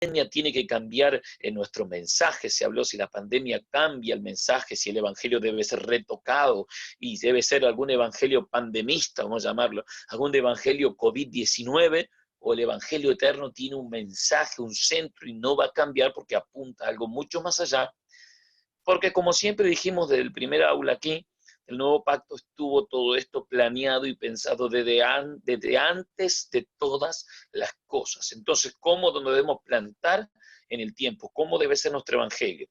tiene que cambiar en nuestro mensaje. Se habló si la pandemia cambia el mensaje, si el evangelio debe ser retocado y debe ser algún evangelio pandemista, vamos a llamarlo, algún evangelio COVID-19, o el evangelio eterno tiene un mensaje, un centro y no va a cambiar porque apunta a algo mucho más allá. Porque como siempre dijimos desde el primer aula aquí, el nuevo pacto estuvo todo esto planeado y pensado desde antes de todas las cosas. Entonces, ¿cómo nos debemos plantar en el tiempo? ¿Cómo debe ser nuestro evangelio?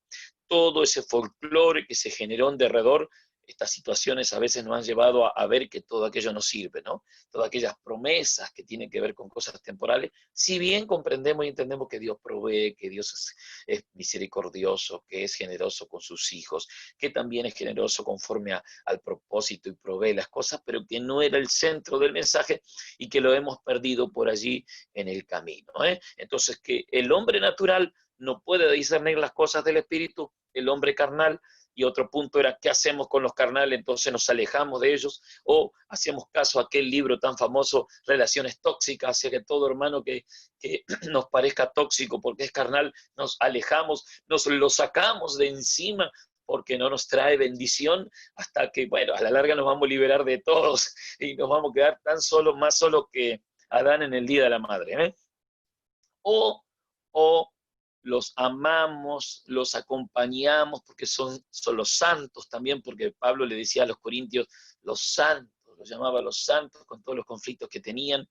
Todo ese folclore que se generó en derredor, estas situaciones a veces nos han llevado a ver que todo aquello no sirve, ¿no? Todas aquellas promesas que tienen que ver con cosas temporales, si bien comprendemos y entendemos que Dios provee, que Dios es misericordioso, que es generoso con sus hijos, que también es generoso conforme al propósito y provee las cosas, pero que no era el centro del mensaje y que lo hemos perdido por allí en el camino. Entonces, que el hombre natural no puede discernir las cosas del espíritu, el hombre carnal. Y otro punto era, ¿qué hacemos con los carnales? Entonces nos alejamos de ellos o hacemos caso a aquel libro tan famoso, Relaciones Tóxicas, hacia que todo hermano que nos parezca tóxico porque es carnal, nos alejamos, nos lo sacamos de encima porque no nos trae bendición, hasta que, bueno, a la larga nos vamos a liberar de todos y nos vamos a quedar tan solos, más solos que Adán en el día de la madre. O los amamos, los acompañamos, porque son los santos también, porque Pablo le decía a los corintios, los santos, los llamaba los santos con todos los conflictos que tenían.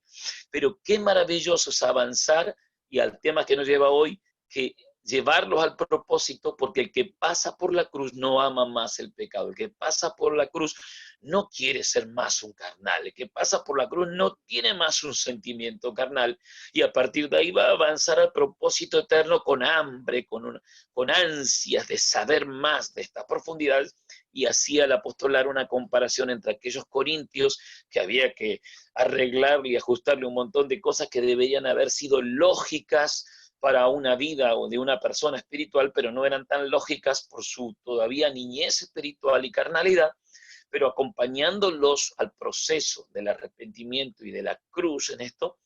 Pero qué maravilloso es avanzar, y al tema que nos lleva hoy, que llevarlos al propósito, porque el que pasa por la cruz no ama más el pecado, el que pasa por la cruz no quiere ser más un carnal, el que pasa por la cruz no tiene más un sentimiento carnal, y a partir de ahí va a avanzar al propósito eterno con hambre, con ansias de saber más de estas profundidades, y así al apostolar una comparación entre aquellos corintios que había que arreglarle y ajustarle un montón de cosas que deberían haber sido lógicas para una vida o de una persona espiritual, pero no eran tan lógicas por su todavía niñez espiritual y carnalidad, pero acompañándolos al proceso del arrepentimiento y de la cruz en esto,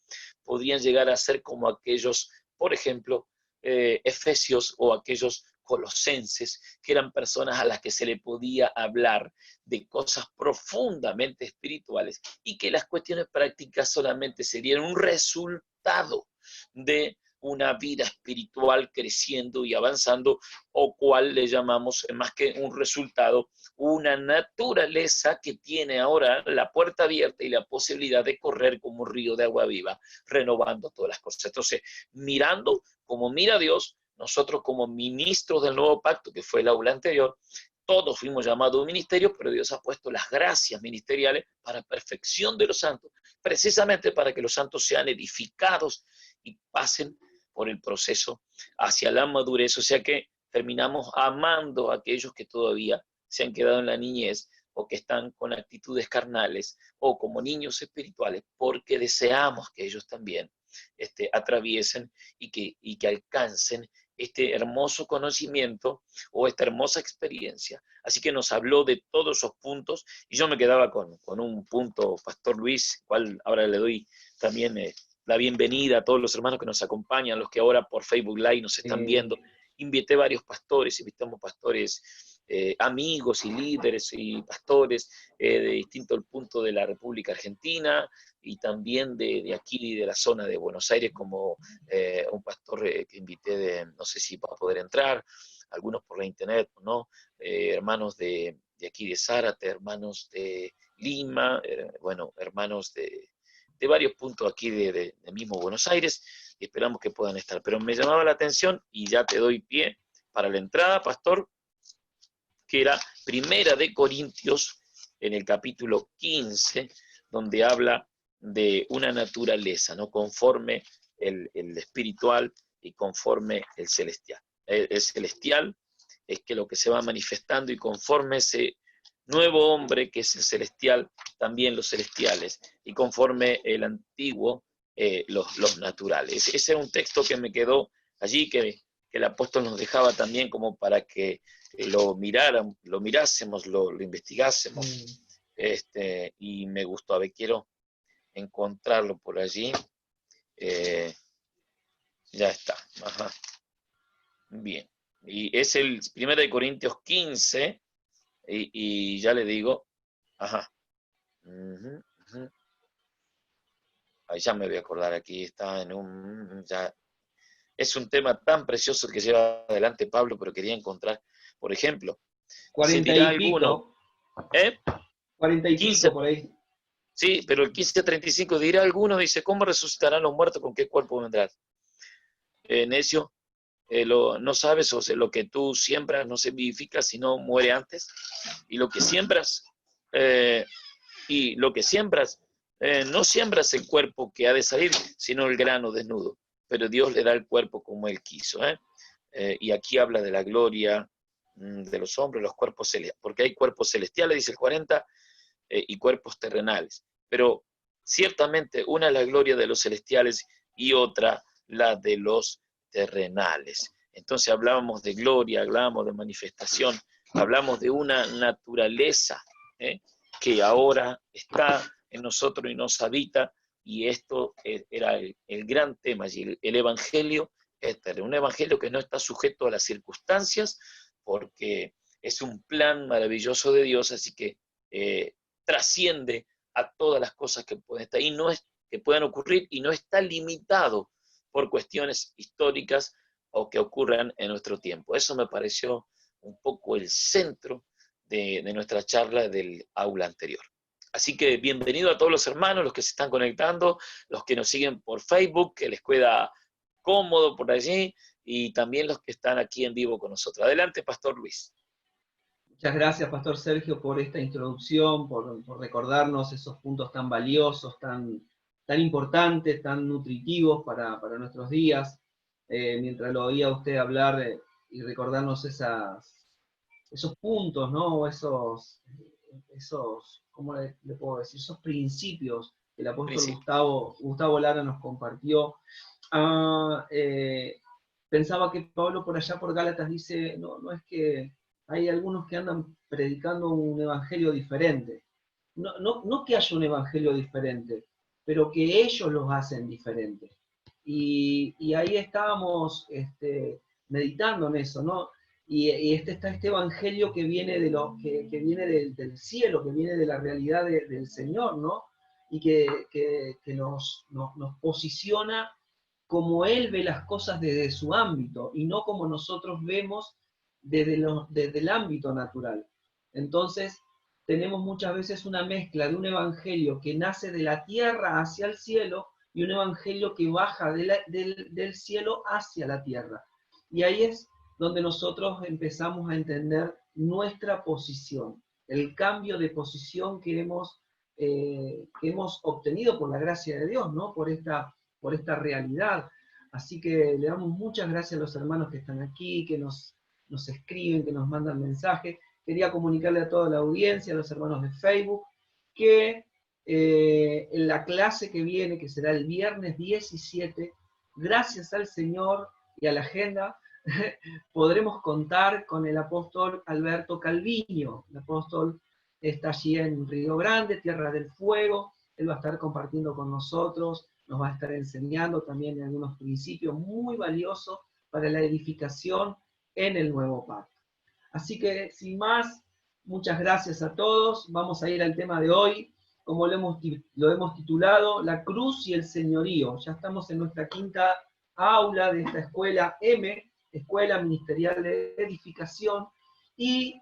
podrían llegar a ser como aquellos, por ejemplo, efesios o aquellos colosenses, que eran personas a las que se le podía hablar de cosas profundamente espirituales y que las cuestiones prácticas solamente serían un resultado de una vida espiritual creciendo y avanzando, o cual le llamamos, más que un resultado, una naturaleza que tiene ahora la puerta abierta y la posibilidad de correr como un río de agua viva, renovando todas las cosas. Entonces, mirando como mira Dios, nosotros como ministros del nuevo pacto, que fue el aula anterior, todos fuimos llamados a un ministerio, pero Dios ha puesto las gracias ministeriales para perfección de los santos, precisamente para que los santos sean edificados y pasen por el proceso hacia la madurez, o sea que terminamos amando a aquellos que todavía se han quedado en la niñez o que están con actitudes carnales o como niños espirituales, porque deseamos que ellos también atraviesen y que alcancen este hermoso conocimiento o esta hermosa experiencia. Así que nos habló de todos esos puntos y yo me quedaba con un punto, Pastor Luis, cual ahora le doy también la bienvenida a todos los hermanos que nos acompañan, los que ahora por Facebook Live nos están viendo. Invité varios pastores, invitamos pastores amigos y líderes y pastores de distintos puntos de la República Argentina y también de aquí, de la zona de Buenos Aires, como un pastor que invité no sé si va a poder entrar, algunos por la internet, ¿no? Hermanos de aquí de Zárate, hermanos de Lima, bueno, hermanos de varios puntos aquí de mismo Buenos Aires, y esperamos que puedan estar. Pero me llamaba la atención, y ya te doy pie para la entrada, pastor, que era Primera de Corintios, en el capítulo 15, donde habla de una naturaleza, ¿no? Conforme el espiritual y conforme el celestial. El celestial es que lo que se va manifestando, y conforme ese nuevo hombre que es el celestial, también los celestiales, y conforme el antiguo, los naturales. Ese era un texto que me quedó allí, que el apóstol nos dejaba también como para que lo mirásemos, lo investigásemos. Y me gustó. A ver, quiero encontrarlo por allí. Ya está. Ajá. Bien. Y es el 1 Corintios 15, y ya le digo, ajá. Ujú, ujú. Ahí ya me voy a acordar, aquí está en un... Ya. Es un tema tan precioso que lleva adelante Pablo, pero quería encontrar, por ejemplo, dice, 40 dirá y alguno, pico, ¿eh? 40 y 15, pico por ahí. sí, pero el 15:35 dirá alguno, dice, ¿cómo resucitarán los muertos? ¿Con qué cuerpo vendrán? Necio, no sabes, o sea, lo que tú siembras no se vivifica, sino muere antes, y lo que siembras, eh, no siembras el cuerpo que ha de salir, sino el grano desnudo, pero Dios le da el cuerpo como Él quiso, ¿eh? Y aquí habla de la gloria de los hombres, los cuerpos celestiales, porque hay cuerpos celestiales, dice el 40, y cuerpos terrenales, pero ciertamente una es la gloria de los celestiales y otra la de los terrenales. Entonces hablábamos de gloria, hablábamos de manifestación, hablamos de una naturaleza, ¿eh? Que ahora está en nosotros y nos habita, y esto era el gran tema, y el Evangelio es un Evangelio que no está sujeto a las circunstancias, porque es un plan maravilloso de Dios, así que trasciende a todas las cosas que pueden estar y no es, que puedan ocurrir, y no está limitado por cuestiones históricas o que ocurran en nuestro tiempo. Eso me pareció un poco el centro de nuestra charla del aula anterior. Así que bienvenido a todos los hermanos, los que se están conectando, los que nos siguen por Facebook, que les queda cómodo por allí, y también los que están aquí en vivo con nosotros. Adelante, Pastor Luis. Muchas gracias, Pastor Sergio, por esta introducción, por recordarnos esos puntos tan valiosos, tan importantes, tan nutritivos para nuestros días. Mientras lo oía usted hablar y recordarnos esos puntos, ¿no? Esos, ¿cómo le puedo decir? Esos principios que el apóstol Principio. Gustavo Lara nos compartió. Ah, pensaba que Pablo por allá por Gálatas dice, no es que hay algunos que andan predicando un evangelio diferente. No que haya un evangelio diferente, pero que ellos los hacen diferentes. Y ahí estábamos meditando en eso, ¿no? Y está este evangelio que viene, que viene del cielo, que viene de la realidad del Señor, ¿no? Y que nos posiciona como Él ve las cosas desde su ámbito y no como nosotros vemos desde el ámbito natural. Entonces, tenemos muchas veces una mezcla de un evangelio que nace de la tierra hacia el cielo y un evangelio que baja del cielo hacia la tierra. Y ahí es donde nosotros empezamos a entender nuestra posición, el cambio de posición que hemos obtenido por la gracia de Dios, ¿no? Por esta realidad. Así que le damos muchas gracias a los hermanos que están aquí, que nos escriben, que nos mandan mensajes. Quería comunicarle a toda la audiencia, a los hermanos de Facebook, que en la clase que viene, que será el viernes 17, gracias al Señor y a la agenda, podremos contar con el apóstol Alberto Calviño. El apóstol está allí en Río Grande, Tierra del Fuego. Él va a estar compartiendo con nosotros, nos va a estar enseñando también algunos principios muy valiosos para la edificación en el nuevo pacto. Así que, sin más, muchas gracias a todos. Vamos a ir al tema de hoy, como lo hemos titulado, La cruz y el señorío. Ya estamos en nuestra quinta aula de esta escuela M, Escuela Ministerial de Edificación, y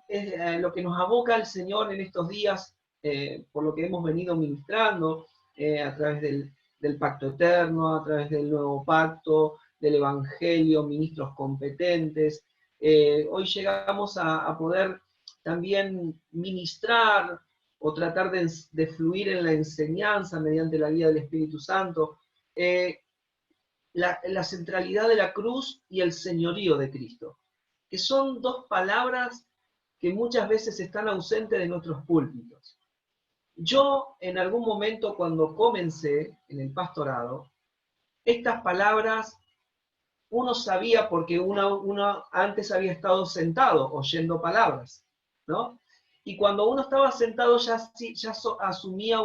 lo que nos aboca el Señor en estos días, por lo que hemos venido ministrando, a través del pacto eterno, a través del nuevo pacto, del evangelio, ministros competentes. Hoy llegamos a poder también ministrar o tratar de fluir en la enseñanza mediante la guía del Espíritu Santo, la centralidad de la cruz y el señorío de Cristo, que son dos palabras que muchas veces están ausentes de nuestros púlpitos. Yo, en algún momento, cuando comencé en el pastorado, estas palabras uno sabía porque uno antes había estado sentado oyendo palabras, ¿no? Y cuando uno estaba sentado ya asumía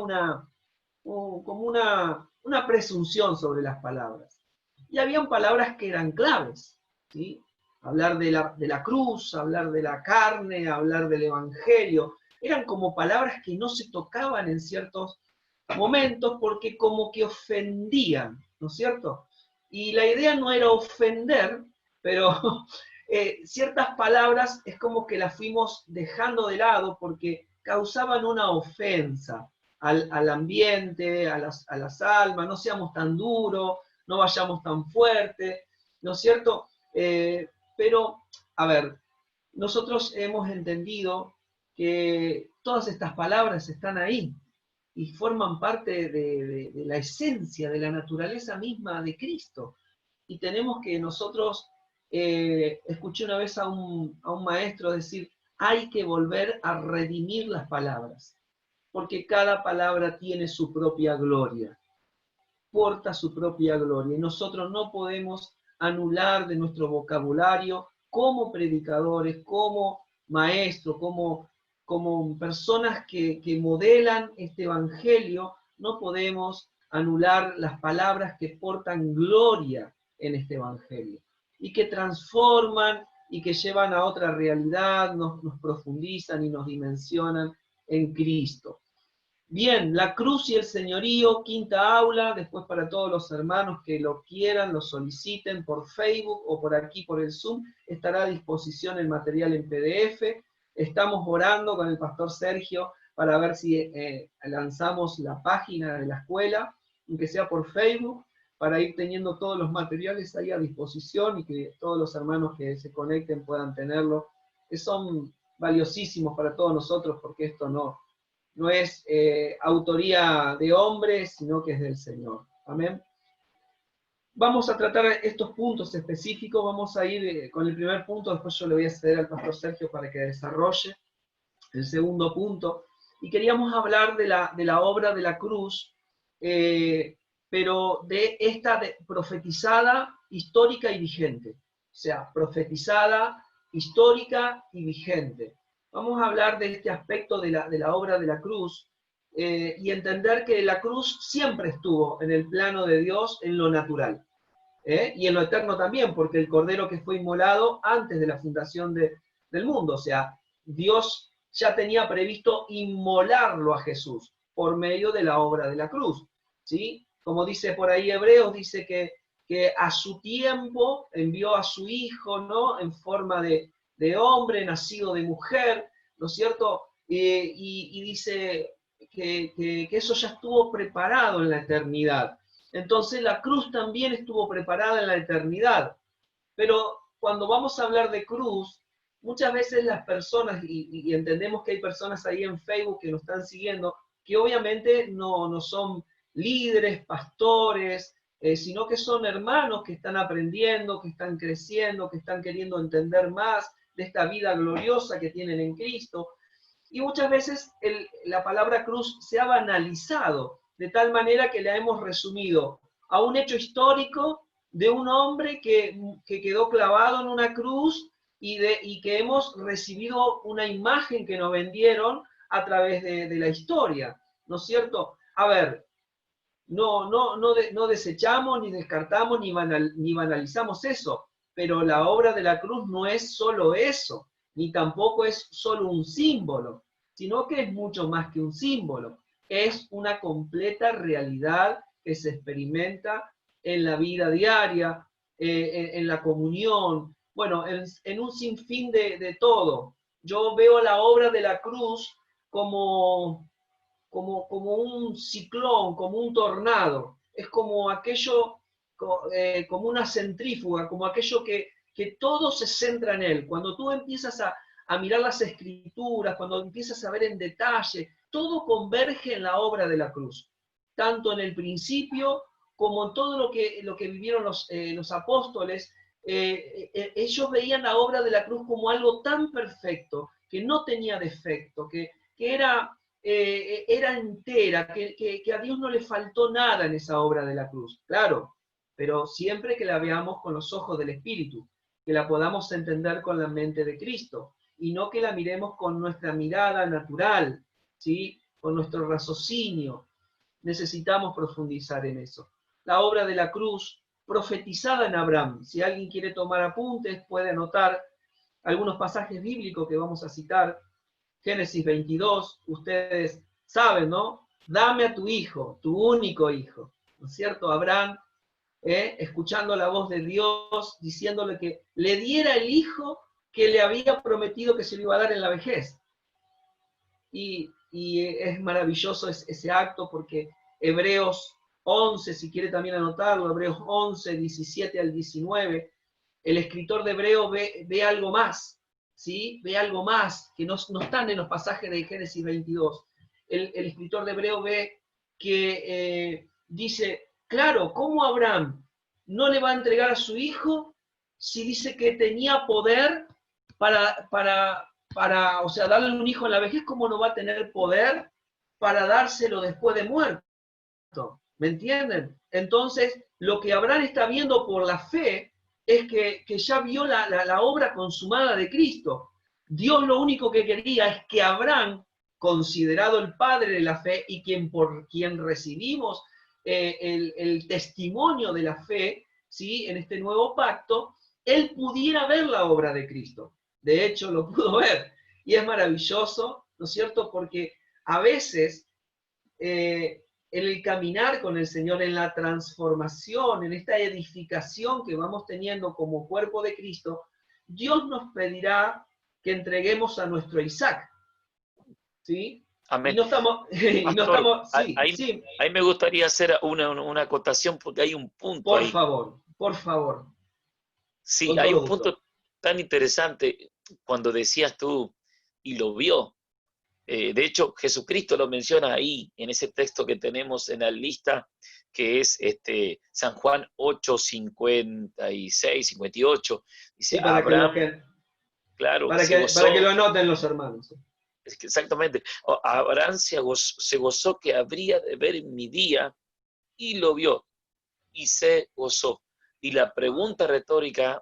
como una presunción sobre las palabras. Y habían palabras que eran claves, ¿sí? Hablar de la cruz, hablar de la carne, hablar del evangelio, eran como palabras que no se tocaban en ciertos momentos porque como que ofendían, ¿no es cierto? Y la idea no era ofender, pero ciertas palabras es como que las fuimos dejando de lado porque causaban una ofensa al ambiente, a las almas, no seamos tan duros, no vayamos tan fuerte, ¿no es cierto? Pero, a ver, nosotros hemos entendido que todas estas palabras están ahí y forman parte de la esencia, de la naturaleza misma de Cristo. Y tenemos que nosotros, escuché una vez a un maestro decir, hay que volver a redimir las palabras, porque cada palabra tiene su propia gloria, porta su propia gloria, y nosotros no podemos anular de nuestro vocabulario como predicadores, como maestros, como personas que modelan este evangelio, no podemos anular las palabras que portan gloria en este evangelio y que transforman y que llevan a otra realidad, nos profundizan y nos dimensionan en Cristo. Bien, la cruz y el señorío, quinta aula, después para todos los hermanos que lo quieran, lo soliciten por Facebook o por aquí por el Zoom, estará a disposición el material en PDF. Estamos orando con el pastor Sergio para ver si lanzamos la página de la escuela, aunque sea por Facebook, para ir teniendo todos los materiales ahí a disposición y que todos los hermanos que se conecten puedan tenerlo, que son valiosísimos para todos nosotros porque esto no es autoría de hombres, sino que es del Señor. Amén. Vamos a tratar estos puntos específicos, vamos a ir con el primer punto, después yo le voy a ceder al pastor Sergio para que desarrolle el segundo punto. Y queríamos hablar de la obra de la cruz, pero de esta profetizada, histórica y vigente. O sea, profetizada, histórica y vigente. Vamos a hablar de este aspecto de la obra de la cruz y entender que la cruz siempre estuvo en el plano de Dios en lo natural. Y en lo eterno también, porque el cordero que fue inmolado antes de la fundación del mundo, o sea, Dios ya tenía previsto inmolarlo a Jesús por medio de la obra de la cruz, ¿sí? Como dice por ahí Hebreos, dice que a su tiempo envió a su hijo, ¿no? En forma de hombre, nacido de mujer, ¿no es cierto? Y dice que eso ya estuvo preparado en la eternidad. Entonces la cruz también estuvo preparada en la eternidad. Pero cuando vamos a hablar de cruz, muchas veces las personas, y entendemos que hay personas ahí en Facebook que nos están siguiendo, que obviamente no son líderes, pastores, sino que son hermanos que están aprendiendo, que están creciendo, que están queriendo entender más de esta vida gloriosa que tienen en Cristo. Y muchas veces la palabra cruz se ha banalizado, de tal manera que la hemos resumido a un hecho histórico de un hombre que quedó clavado en una cruz y que hemos recibido una imagen que nos vendieron a través de la historia, ¿no es cierto? A ver, no desechamos, ni descartamos, ni banalizamos eso, pero la obra de la cruz no es solo eso, ni tampoco es solo un símbolo, sino que es mucho más que un símbolo. Es una completa realidad que se experimenta en la vida diaria, en la comunión, bueno, en un sinfín de todo. Yo veo la obra de la cruz como un ciclón, como un tornado. Es como aquello, como una centrífuga, como aquello que todo se centra en él. Cuando tú empiezas a mirar las escrituras, cuando empiezas a ver en detalle, todo converge en la obra de la cruz, tanto en el principio como en todo lo que vivieron los apóstoles. Ellos veían la obra de la cruz como algo tan perfecto, que no tenía defecto, que era entera, que a Dios no le faltó nada en esa obra de la cruz, claro, pero siempre que la veamos con los ojos del Espíritu, que la podamos entender con la mente de Cristo, y no que la miremos con nuestra mirada natural, ¿sí? Con nuestro raciocinio. Necesitamos profundizar en eso. La obra de la cruz profetizada en Abraham. Si alguien quiere tomar apuntes, puede anotar algunos pasajes bíblicos que vamos a citar. Génesis 22, ustedes saben, ¿no? Dame a tu hijo, tu único hijo, ¿no es cierto? Abraham, escuchando la voz de Dios, diciéndole que le diera el hijo que le había prometido que se le iba a dar en la vejez. Y es maravilloso ese acto porque Hebreos 11, si quiere también anotarlo, Hebreos 11, 17 al 19, el escritor de Hebreos ve algo más, ¿sí? Ve algo más que no están en los pasajes de Génesis 22. El escritor de Hebreos ve que dice, claro, ¿cómo Abraham no le va a entregar a su hijo si dice que tenía poder o sea, darle un hijo en la vejez? ¿Cómo no va a tener poder para dárselo después de muerto? ¿Me entienden? Entonces, lo que Abraham está viendo por la fe es que ya vio la obra consumada de Cristo. Dios lo único que quería es que Abraham, considerado el padre de la fe y por quien recibimos el testimonio de la fe, ¿sí? En este nuevo pacto, él pudiera ver la obra de Cristo. De hecho, lo pudo ver. Y es maravilloso, ¿no es cierto? Porque a veces en el caminar con el Señor, en la transformación, en esta edificación que vamos teniendo como cuerpo de Cristo, Dios nos pedirá que entreguemos a nuestro Isaac. ¿Sí? Amén. Y no estamos, Pastor, sí, ahí, sí. ahí me gustaría hacer una acotación porque hay un punto Por ahí. favor, por favor. Sí, Con hay todo un gusto. punto tan interesante cuando decías tú, y lo vio. De hecho, Jesucristo lo menciona ahí, en ese texto que tenemos en la lista, que es San Juan 8, 56, 58. Dice, Sí, Abraham, claro, se para que lo gozó, anoten los hermanos. es que exactamente, Abraham se gozó que habría de ver mi día, y lo vio, y se gozó. Y la pregunta retórica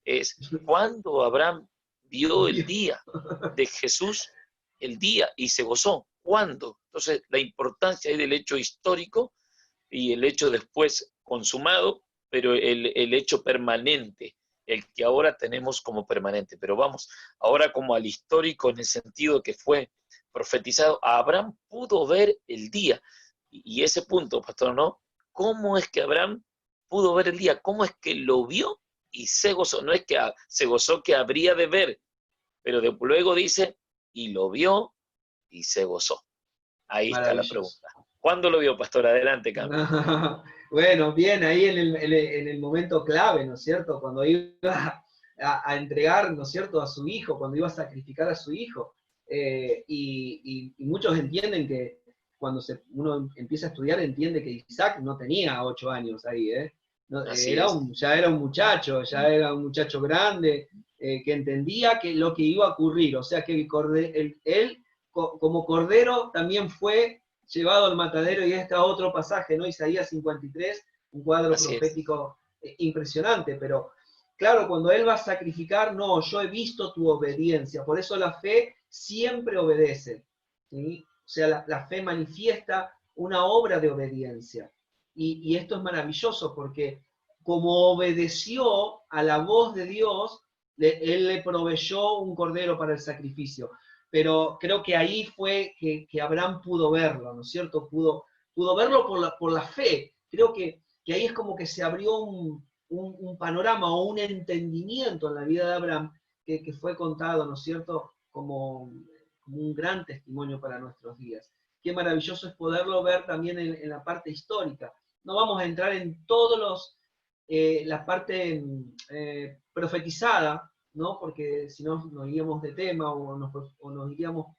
es, ¿cuándo Abraham vio el día de Jesús? El día y se gozó. ¿Cuándo? Entonces, la importancia es del hecho histórico y el hecho después consumado, pero el hecho permanente, el que ahora tenemos como permanente. Pero vamos ahora como al histórico en el sentido que fue profetizado. Abraham pudo ver el día. Y ese punto, pastor, ¿no? ¿Cómo es que Abraham pudo ver el día? ¿Cómo es que lo vio y se gozó? No es que se gozó que habría de ver, pero luego dice, y lo vio y se gozó. Ahí está la Maravilloso. pregunta. ¿Cuándo lo vio, pastor? Adelante, Cami. Bueno, bien, ahí en el momento clave, ¿no es cierto? Cuando iba a entregar, ¿no es cierto?, a su hijo, cuando iba a sacrificar a su hijo. Y muchos entienden que cuando uno empieza a estudiar, entiende que Isaac no tenía 8 años ahí, ¿eh? No, Así es. ya era un muchacho grande, que entendía que lo que iba a ocurrir, o sea que él como cordero también fue llevado al matadero, y este otro pasaje, ¿no? Isaías 53, un cuadro Así es. profético impresionante, pero claro, cuando él va a sacrificar, no, yo he visto tu obediencia, por eso la fe siempre obedece, ¿sí? O sea, la fe manifiesta una obra de obediencia, y esto es maravilloso porque como obedeció a la voz de Dios, él le proveyó un cordero para el sacrificio. Pero creo que ahí fue que Abraham pudo verlo, ¿no es cierto? Pudo verlo por la fe. Creo que ahí es como que se abrió un panorama o un entendimiento en la vida de Abraham que fue contado, ¿no es cierto?, como un gran testimonio para nuestros días. Qué maravilloso es poderlo ver también en la parte histórica. No vamos a entrar en todos la parte profetizada, ¿no? Porque si no nos iríamos de tema o nos iríamos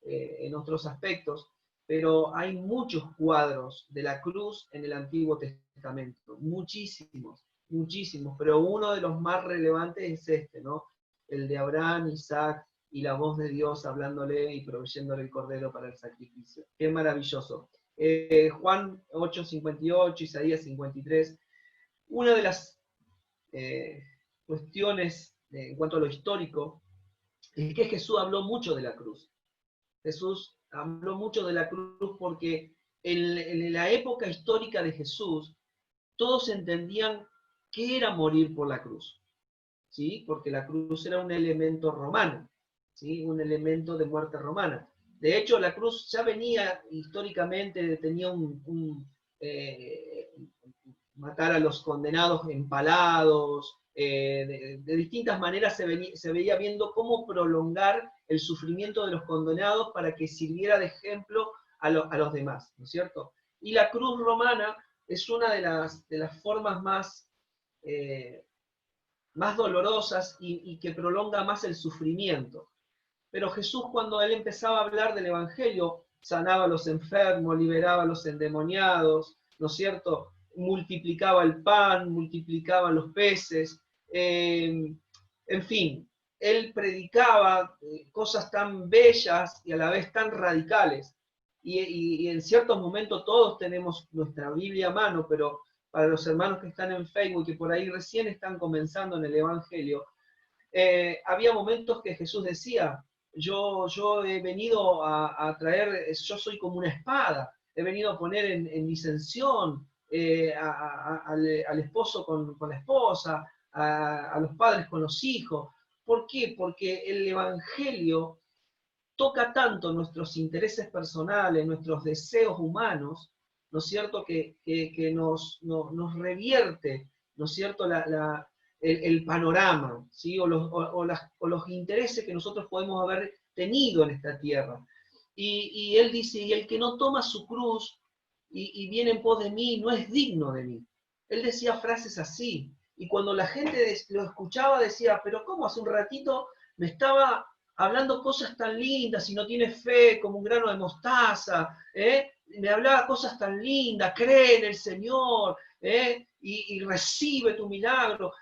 en otros aspectos, pero hay muchos cuadros de la cruz en el Antiguo Testamento, muchísimos, muchísimos, pero uno de los más relevantes es este, ¿no? El de Abraham, Isaac y la voz de Dios hablándole y proveyéndole el cordero para el sacrificio. Qué maravilloso. Juan 8:58, Isaías 53, una de las cuestiones en cuanto a lo histórico es que Jesús habló mucho de la cruz. Jesús habló mucho de la cruz porque en la época histórica de Jesús, todos entendían qué era morir por la cruz, ¿sí? Porque la cruz era un elemento romano, ¿sí? Un elemento de muerte romana. De hecho, la cruz ya venía históricamente, tenía matar a los condenados empalados, de distintas maneras se veía viendo cómo prolongar el sufrimiento de los condenados para que sirviera de ejemplo a los demás, ¿no es cierto? Y la cruz romana es una de las formas más dolorosas y que prolonga más el sufrimiento. Pero Jesús, cuando él empezaba a hablar del Evangelio, sanaba a los enfermos, liberaba a los endemoniados, ¿no es cierto? Multiplicaba el pan, multiplicaba los peces, en fin, él predicaba cosas tan bellas y a la vez tan radicales. Y en ciertos momentos todos tenemos nuestra Biblia a mano, pero para los hermanos que están en Facebook y por ahí recién están comenzando en el Evangelio, había momentos que Jesús decía, yo he venido a traer, yo soy como una espada, he venido a poner en disensión al esposo con la esposa, a los padres con los hijos. ¿Por qué? Porque el Evangelio toca tanto nuestros intereses personales, nuestros deseos humanos, ¿no es cierto?, que nos revierte, ¿no es cierto?, el panorama, ¿sí?, o los intereses que nosotros podemos haber tenido en esta tierra. Y él dice, y el que no toma su cruz y viene en pos de mí, no es digno de mí. Él decía frases así, y cuando la gente lo escuchaba decía, pero ¿cómo hace un ratito me estaba hablando cosas tan lindas, si no tienes fe como un grano de mostaza, me hablaba cosas tan lindas, cree en el Señor, y recibe tu milagro,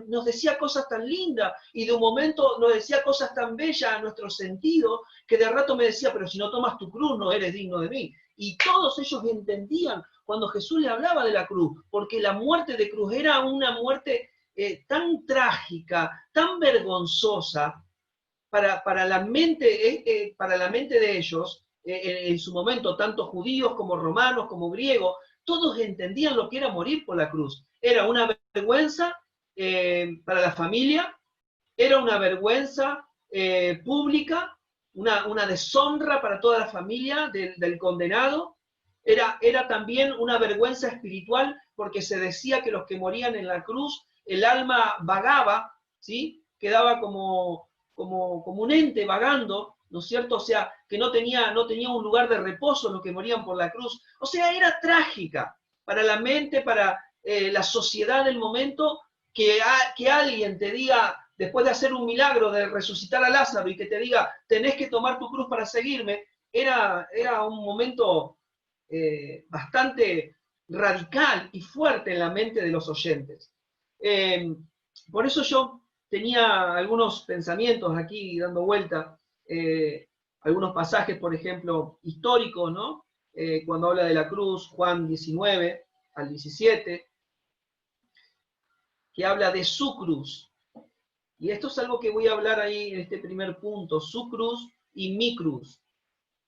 nos decía cosas tan lindas, y de un momento nos decía cosas tan bellas a nuestro sentido, que de rato me decía, pero si no tomas tu cruz no eres digno de mí. Y todos ellos entendían cuando Jesús le hablaba de la cruz, porque la muerte de cruz era una muerte tan trágica, tan vergonzosa, para la mente de ellos, en su momento, tanto judíos como romanos, como griegos, todos entendían lo que era morir por la cruz. Era una vergüenza para la familia, era una vergüenza pública, una deshonra para toda la familia del condenado, era también una vergüenza espiritual porque se decía que los que morían en la cruz, el alma vagaba, ¿sí? Quedaba como un ente vagando, ¿no es cierto? O sea, que no tenía un lugar de reposo los que morían por la cruz. O sea, era trágica para la mente, para la sociedad del momento, que alguien te diga, después de hacer un milagro, de resucitar a Lázaro, y que te diga, tenés que tomar tu cruz para seguirme, era un momento bastante radical y fuerte en la mente de los oyentes. Por eso yo tenía algunos pensamientos aquí dando vuelta, algunos pasajes, por ejemplo, históricos, ¿no? Cuando habla de la cruz, Juan 19 al 17, que habla de su cruz. Y esto es algo que voy a hablar ahí en este primer punto, su cruz y mi cruz,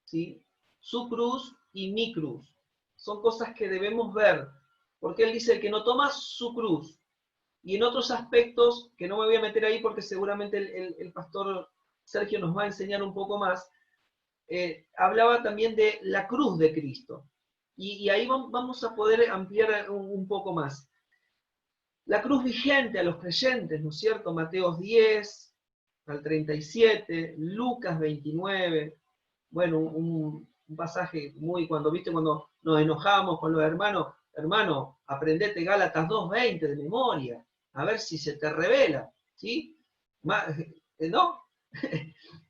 ¿sí? Su cruz y mi cruz. Son cosas que debemos ver, porque él dice, el que no toma su cruz, y en otros aspectos, que no me voy a meter ahí porque seguramente el pastor Sergio nos va a enseñar un poco más, hablaba también de la cruz de Cristo. Y ahí vamos a poder ampliar un poco más. La cruz vigente a los creyentes, ¿no es cierto? Mateos 10 al 37, Lucas 29, bueno, un pasaje muy, cuando nos enojamos con los hermanos, hermano, aprendete Gálatas 2:20 de memoria, a ver si se te revela, ¿sí? ¿No?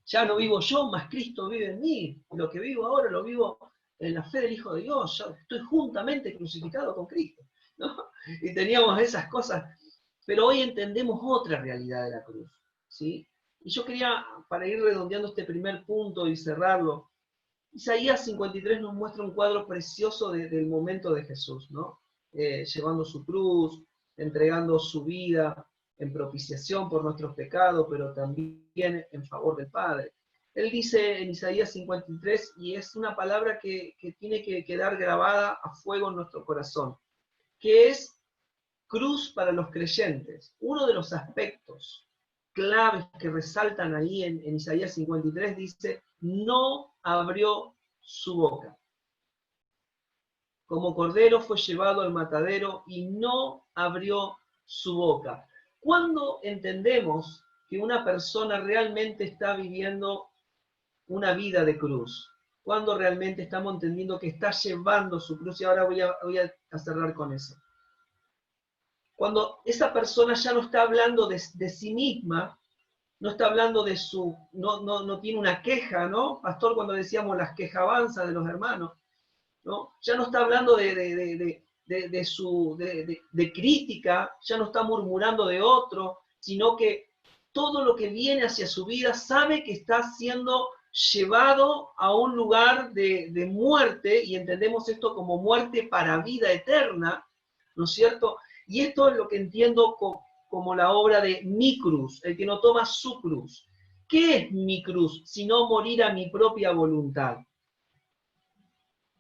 Ya no vivo yo, más Cristo vive en mí. Lo que vivo ahora lo vivo en la fe del Hijo de Dios. Yo estoy juntamente crucificado con Cristo, ¿no? Y teníamos esas cosas. Pero hoy entendemos otra realidad de la cruz, ¿sí? Y yo quería, para ir redondeando este primer punto y cerrarlo, Isaías 53 nos muestra un cuadro precioso del momento de Jesús, ¿no? Llevando su cruz, entregando su vida en propiciación por nuestros pecados, pero también en favor del Padre. Él dice en Isaías 53, y es una palabra que tiene que quedar grabada a fuego en nuestro corazón, que es cruz para los creyentes. Uno de los aspectos claves que resaltan ahí en Isaías 53 dice, no abrió su boca. Como cordero fue llevado al matadero y no abrió su boca. ¿Cuándo entendemos que una persona realmente está viviendo una vida de cruz? ¿Cuándo realmente estamos entendiendo que está llevando su cruz? Y ahora voy a cerrar con eso. Cuando esa persona ya no está hablando de sí misma, no está hablando de su, no tiene una queja, ¿no? Pastor, cuando decíamos las quejabanzas de los hermanos, ¿no? Ya no está hablando de crítica, ya no está murmurando de otro, sino que todo lo que viene hacia su vida sabe que está siendo llevado a un lugar de muerte, y entendemos esto como muerte para vida eterna, ¿no es cierto? Y esto es lo que entiendo como la obra de mi cruz, el que no toma su cruz. ¿Qué es mi cruz? Sino morir a mi propia voluntad.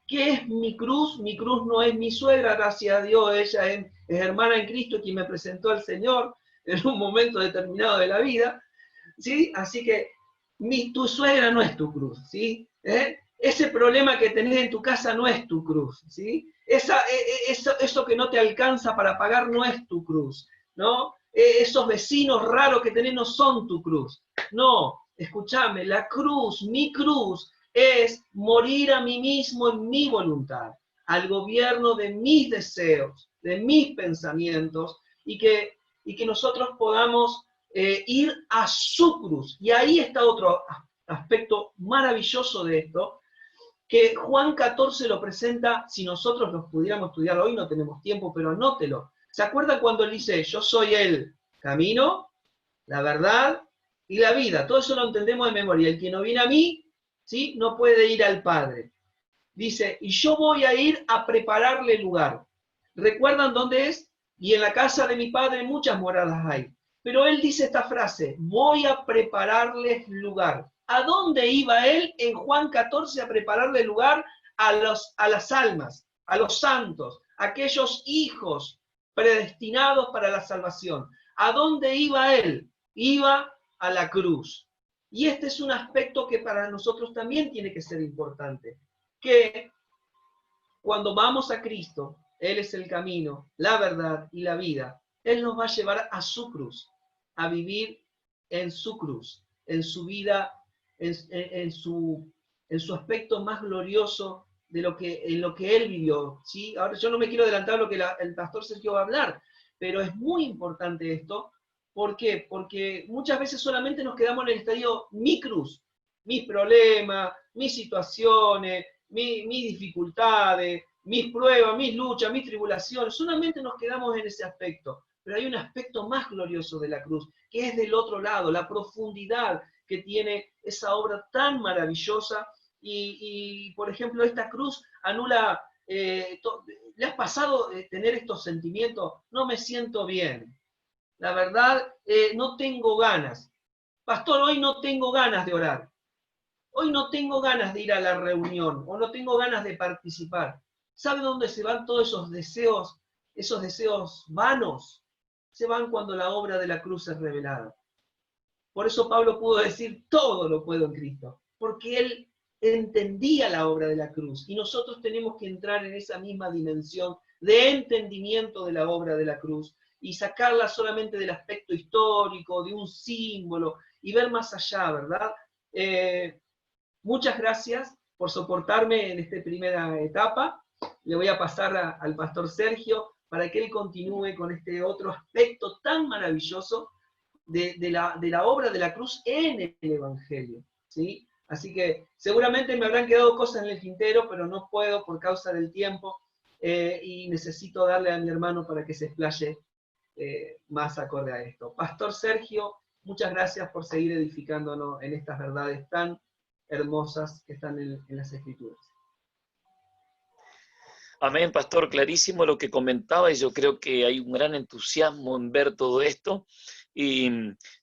¿Qué es mi cruz? Mi cruz no es mi suegra, gracias a Dios, ella es hermana en Cristo, quien me presentó al Señor en un momento determinado de la vida, ¿sí? Así que tu suegra no es tu cruz, ¿sí? Ese problema que tenés en tu casa no es tu cruz, ¿sí? Eso que no te alcanza para pagar no es tu cruz, ¿no? Esos vecinos raros que tenés no son tu cruz. No, escúchame, la cruz, mi cruz, es morir a mí mismo en mi voluntad, al gobierno de mis deseos, de mis pensamientos, y que nosotros podamos ir a su cruz. Y ahí está otro aspecto maravilloso de esto, que Juan 14 lo presenta, si nosotros los pudiéramos estudiar hoy, no tenemos tiempo, pero anótelo. ¿Se acuerda cuando él dice, yo soy el camino, la verdad y la vida? Todo eso lo entendemos de memoria. El que no viene a mí, ¿sí? No puede ir al Padre. Dice, y yo voy a ir a prepararle lugar. ¿Recuerdan dónde es? Y en la casa de mi Padre muchas moradas hay. Pero él dice esta frase, voy a prepararles lugar. ¿A dónde iba él en Juan 14 a prepararle lugar? A las almas, a los santos, a aquellos hijos predestinados para la salvación. ¿A dónde iba él? Iba a la cruz. Y este es un aspecto que para nosotros también tiene que ser importante, que cuando vamos a Cristo, Él es el camino, la verdad y la vida, Él nos va a llevar a su cruz, a vivir en su cruz, en su vida, en su aspecto más glorioso en lo que Él vivió, ¿sí? Ahora yo no me quiero adelantar lo que el pastor Sergio va a hablar, pero es muy importante esto. ¿Por qué? Porque muchas veces solamente nos quedamos en el estadio mi cruz, mis problemas, mis situaciones, mis dificultades, mis pruebas, mis luchas, mis tribulaciones. Solamente nos quedamos en ese aspecto. Pero hay un aspecto más glorioso de la cruz, que es del otro lado, la profundidad que tiene esa obra tan maravillosa. Y por ejemplo, esta cruz anula, ¿le has pasado tener estos sentimientos? No me siento bien. La verdad, no tengo ganas. Pastor, hoy no tengo ganas de orar. Hoy no tengo ganas de ir a la reunión, o no tengo ganas de participar. ¿Sabe dónde se van todos esos deseos vanos? Se van cuando la obra de la cruz es revelada. Por eso Pablo pudo decir, todo lo puedo en Cristo, porque él entendía la obra de la cruz, y nosotros tenemos que entrar en esa misma dimensión de entendimiento de la obra de la cruz, y sacarla solamente del aspecto histórico, de un símbolo, y ver más allá, ¿verdad? Muchas gracias por soportarme en esta primera etapa. Le voy a pasar al pastor Sergio para que él continúe con este otro aspecto tan maravilloso de la obra de la cruz en el Evangelio, ¿sí? Así que seguramente me habrán quedado cosas en el tintero, pero no puedo por causa del tiempo, y necesito darle a mi hermano para que se explaye más acorde a esto. Pastor Sergio, muchas gracias por seguir edificándonos en estas verdades tan hermosas que están en las Escrituras. Amén, pastor, clarísimo lo que comentaba, y yo creo que hay un gran entusiasmo en ver todo esto, y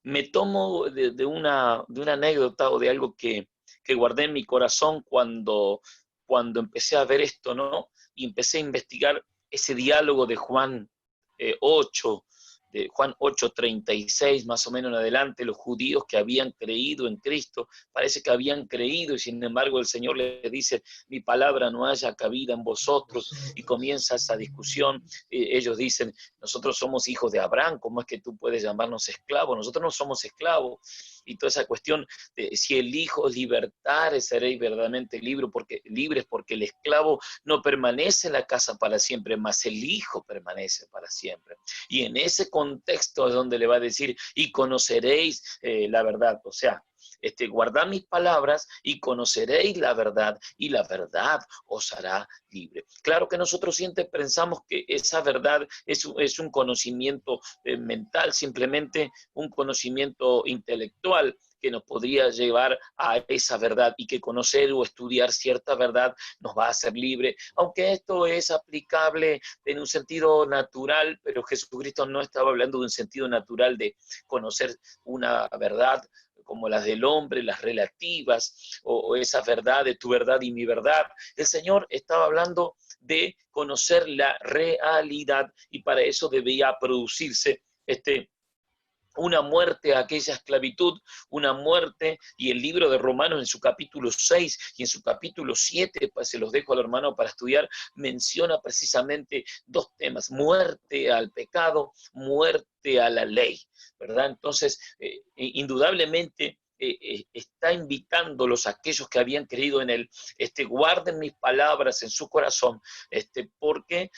me tomo de una anécdota o de algo que guardé en mi corazón cuando empecé a ver esto, ¿no? Y empecé a investigar ese diálogo de Juan 8, de Juan 8:36, más o menos en adelante, los judíos que habían creído en Cristo, parece que habían creído y sin embargo el Señor les dice, mi palabra no haya cabida en vosotros, y comienza esa discusión. Ellos dicen, nosotros somos hijos de Abraham, ¿cómo es que tú puedes llamarnos esclavos? Nosotros no somos esclavos. Y toda esa cuestión de si el Hijo os libertare, seréis verdaderamente libres, porque el esclavo no permanece en la casa para siempre, mas el Hijo permanece para siempre. Y en ese contexto es donde le va a decir, y conoceréis la verdad, o sea, guardad mis palabras y conoceréis la verdad, y la verdad os hará libre. Claro que nosotros siempre pensamos que esa verdad es un conocimiento mental, simplemente un conocimiento intelectual que nos podría llevar a esa verdad, y que conocer o estudiar cierta verdad nos va a hacer libre, aunque esto es aplicable en un sentido natural, pero Jesucristo no estaba hablando de un sentido natural de conocer una verdad como las del hombre, las relativas, o esa verdad de tu verdad y mi verdad. El Señor estaba hablando de conocer la realidad, y para eso debía producirse una muerte a aquella esclavitud, una muerte, y el libro de Romanos en su capítulo 6 y en su capítulo 7, pues se los dejo al hermano para estudiar, menciona precisamente dos temas: muerte al pecado, muerte a la ley, ¿verdad? Entonces, indudablemente, está invitándolos a aquellos que habían creído en él, guarden mis palabras en su corazón, porque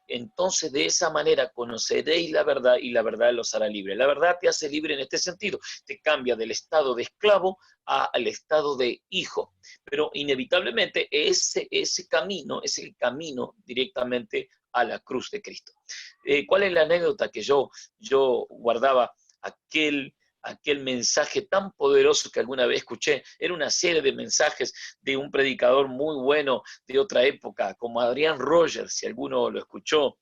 entonces de esa manera conoceréis la verdad y la verdad los hará libre. La verdad te hace libre en este sentido, te cambia del estado de esclavo al estado de hijo, pero inevitablemente ese camino es el camino directamente a la cruz de Cristo. ¿Cuál es la anécdota que yo guardaba aquel mensaje tan poderoso que alguna vez escuché? Era una serie de mensajes de un predicador muy bueno de otra época, como Adrian Rogers, si alguno lo escuchó,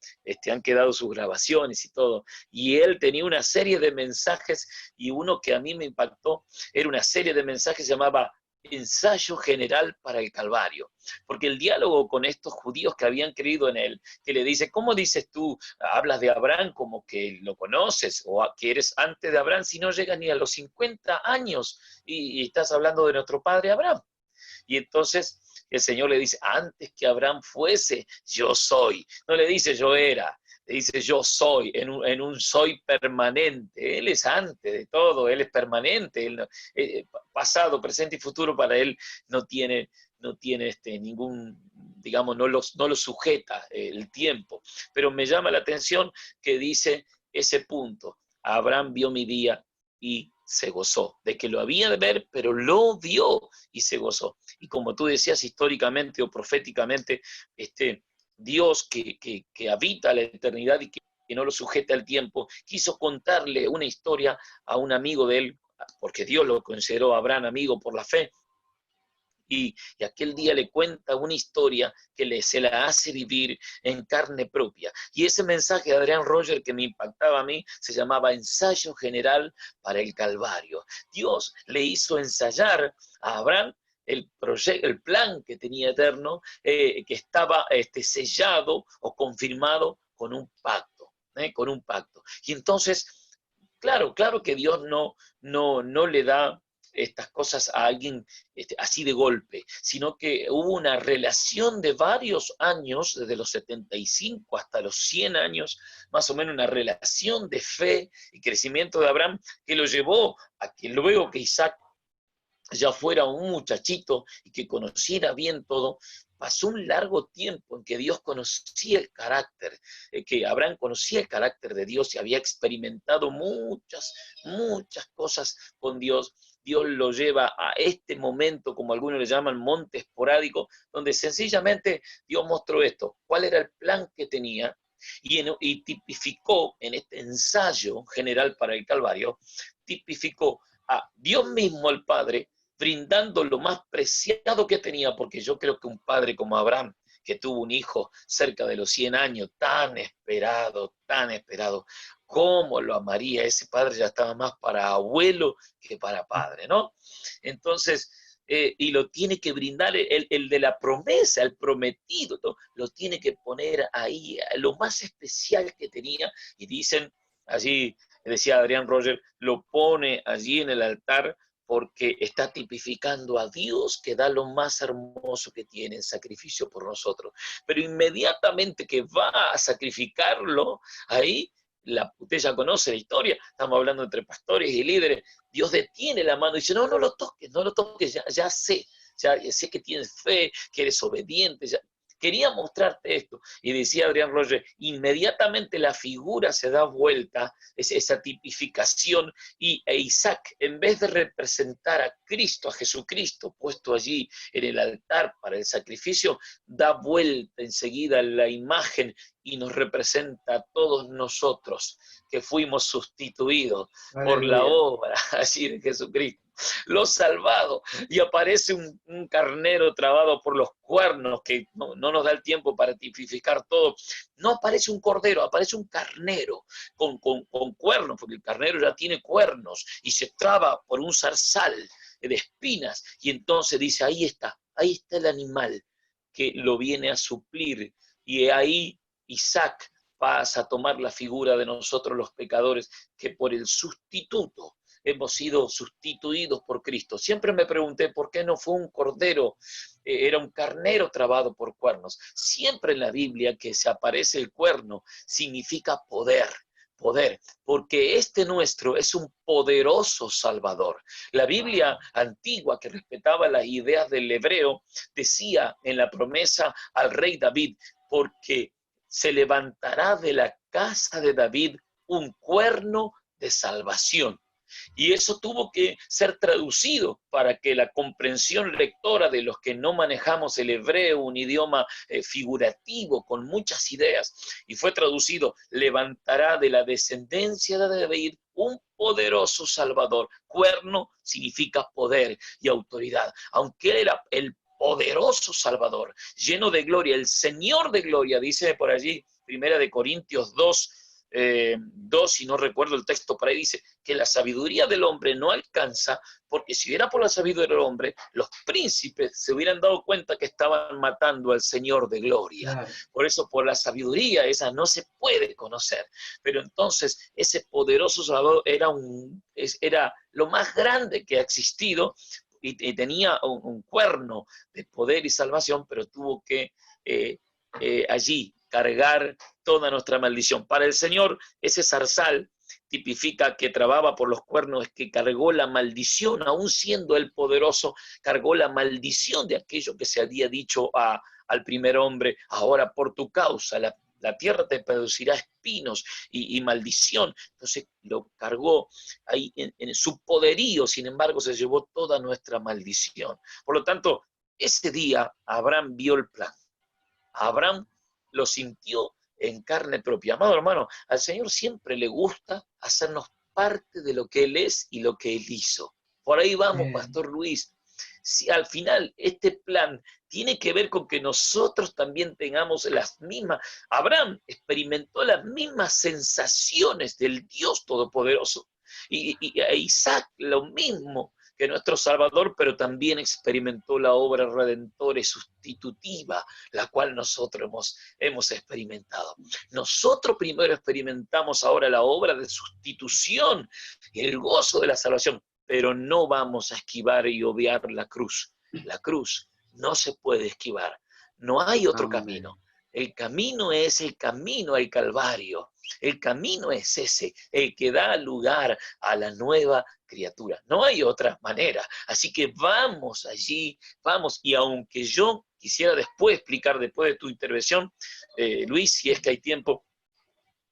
han quedado sus grabaciones y todo, y él tenía una serie de mensajes, y uno que a mí me impactó era una serie de mensajes que se llamaba Ensayo General para el Calvario, porque el diálogo con estos judíos que habían creído en él, que le dice, ¿cómo dices tú, hablas de Abraham como que lo conoces, o que eres antes de Abraham, si no llegas ni a los 50 años, y estás hablando de nuestro padre Abraham? Y entonces el Señor le dice, antes que Abraham fuese, yo soy. No le dice yo era, le dice yo soy, en un soy permanente. Él es antes de todo, Él es permanente. Él no, pasado, presente y futuro para Él no tiene ningún, digamos, no lo sujeta el tiempo. Pero me llama la atención que dice ese punto: Abraham vio mi día y se gozó, de que lo había de ver, pero lo vio y se gozó. Y como tú decías, históricamente o proféticamente, Dios que habita la eternidad y que no lo sujeta al tiempo, quiso contarle una historia a un amigo de él, porque Dios lo consideró a Abraham amigo por la fe, y aquel día le cuenta una historia que se la hace vivir en carne propia. Y ese mensaje de Adrian Rogers que me impactaba a mí se llamaba Ensayo General para el Calvario. Dios le hizo ensayar a Abraham el plan que tenía eterno, que estaba sellado o confirmado con un pacto, con un pacto. Y entonces, claro que Dios no le da estas cosas a alguien así de golpe, sino que hubo una relación de varios años, desde los 75 hasta los 100 años, más o menos una relación de fe y crecimiento de Abraham, que lo llevó a que luego que Isaac ya fuera un muchachito y que conociera bien todo. Pasó un largo tiempo en que Dios conocía el carácter, que Abraham conocía el carácter de Dios y había experimentado muchas cosas con Dios. Dios lo lleva a este momento, como algunos le llaman monte esporádico, donde sencillamente Dios mostró esto, cuál era el plan que tenía, y tipificó en este ensayo general para el Calvario, tipificó a Dios mismo, el Padre, brindando lo más preciado que tenía, porque yo creo que un padre como Abraham, que tuvo un hijo cerca de los 100 años, tan esperado, ¿cómo lo amaría? Ese padre ya estaba más para abuelo que para padre, ¿no? Entonces, y lo tiene que brindar el de la promesa, el prometido, ¿no? Lo tiene que poner ahí, lo más especial que tenía, y dicen, allí decía Adrián Roger, lo pone allí en el altar porque está tipificando a Dios que da lo más hermoso que tiene en sacrificio por nosotros. Pero inmediatamente que va a sacrificarlo, ahí, usted ya conoce la historia, estamos hablando entre pastores y líderes, Dios detiene la mano y dice, no, no lo toques, no lo toques, ya sé, ya sé que tienes fe, que eres obediente, ya. Quería mostrarte esto. Y decía Adrián Roger, inmediatamente la figura se da vuelta, es esa tipificación, e Isaac, en vez de representar a Cristo, a Jesucristo, puesto allí en el altar para el sacrificio, da vuelta enseguida la imagen y nos representa a todos nosotros que fuimos sustituidos por la obra así de Jesucristo. Los salvados, y aparece un carnero trabado por los cuernos, que no nos da el tiempo para tipificar todo. No aparece un cordero, aparece un carnero con cuernos, porque el carnero ya tiene cuernos y se traba por un zarzal de espinas, y entonces dice, ahí está el animal que lo viene a suplir, y ahí Isaac pasa a tomar la figura de nosotros los pecadores, que por el sustituto hemos sido sustituidos por Cristo. Siempre me pregunté por qué no fue un cordero, era un carnero trabado por cuernos. Siempre en la Biblia que se aparece el cuerno significa poder, porque este nuestro es un poderoso Salvador. La Biblia antigua, que respetaba las ideas del hebreo, decía en la promesa al rey David, porque se levantará de la casa de David un cuerno de salvación. Y eso tuvo que ser traducido para que la comprensión lectora de los que no manejamos el hebreo, un idioma figurativo con muchas ideas, y fue traducido, levantará de la descendencia de David un poderoso Salvador. Cuerno significa poder y autoridad. Aunque él era el poderoso Salvador, lleno de gloria, el Señor de gloria, dice por allí, 1 Corintios 2, si no recuerdo el texto por ahí, dice que la sabiduría del hombre no alcanza, porque si era por la sabiduría del hombre, los príncipes se hubieran dado cuenta que estaban matando al Señor de gloria. Claro. Por eso, por la sabiduría, esa no se puede conocer. Pero entonces, ese poderoso Salvador era lo más grande que ha existido, y tenía un cuerno de poder y salvación, pero tuvo que allí cargar toda nuestra maldición. Para el Señor, ese zarzal tipifica que trababa por los cuernos, que cargó la maldición, aún siendo el poderoso, cargó la maldición de aquello que se había dicho al primer hombre, ahora por tu causa, la tierra te producirá espinos y maldición. Entonces lo cargó ahí en su poderío, sin embargo se llevó toda nuestra maldición. Por lo tanto, ese día Abraham vio el plan. Abraham lo sintió en carne propia. Amado hermano, al Señor siempre le gusta hacernos parte de lo que Él es y lo que Él hizo. Por ahí vamos, Pastor Luis. Si al final este plan tiene que ver con que nosotros también tengamos las mismas. Abraham experimentó las mismas sensaciones del Dios Todopoderoso. Y Isaac lo mismo que nuestro Salvador, pero también experimentó la obra redentora y sustitutiva, la cual nosotros hemos experimentado. Nosotros primero experimentamos ahora la obra de sustitución y el gozo de la salvación, pero no vamos a esquivar y obviar la cruz. La cruz no se puede esquivar. No hay otro camino. El camino es el camino al Calvario. El camino es ese, el que da lugar a la nueva criatura. No hay otra manera. Así que vamos allí, vamos. Y aunque yo quisiera después explicar, después de tu intervención, Luis, si es que hay tiempo,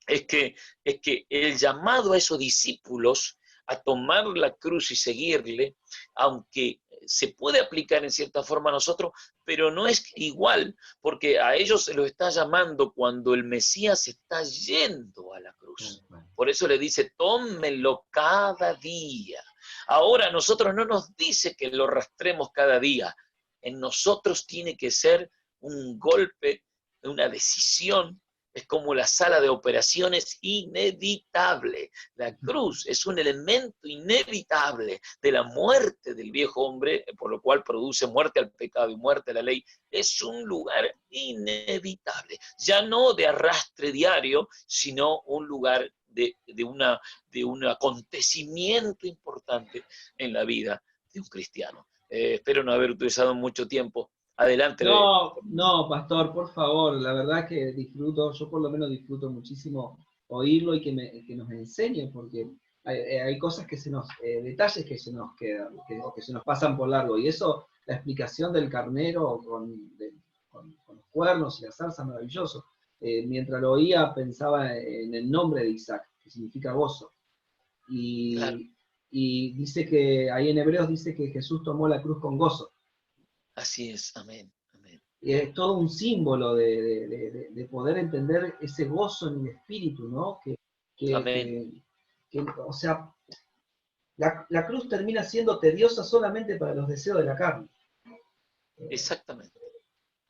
es que el llamado a esos discípulos a tomar la cruz y seguirle, aunque se puede aplicar en cierta forma a nosotros, pero no es igual, porque a ellos se los está llamando cuando el Mesías está yendo a la cruz. Por eso le dice, tómenlo cada día. Ahora a nosotros no nos dice que lo rastremos cada día. En nosotros tiene que ser un golpe, una decisión Es como la sala de operaciones inevitable. La cruz es un elemento inevitable de la muerte del viejo hombre, por lo cual produce muerte al pecado y muerte a la ley. Es un lugar inevitable, ya no de arrastre diario, sino un lugar de un acontecimiento importante en la vida de un cristiano. Espero no haber utilizado mucho tiempo. Adelante. No, no, pastor, por favor, la verdad que disfruto, yo por lo menos disfruto muchísimo oírlo y que nos enseñe, porque hay cosas que detalles que se nos quedan, o que se nos pasan por largo, y eso, la explicación del carnero con los cuernos y la zarza, maravilloso. Mientras lo oía pensaba en el nombre de Isaac, que significa gozo, Claro, y dice que, ahí en Hebreos dice que Jesús tomó la cruz con gozo. así es, amén, amén. Y es todo un símbolo de poder entender ese gozo en el espíritu, ¿no? Que, Amén, que, o sea, la cruz termina siendo tediosa solamente para los deseos de la carne, exactamente.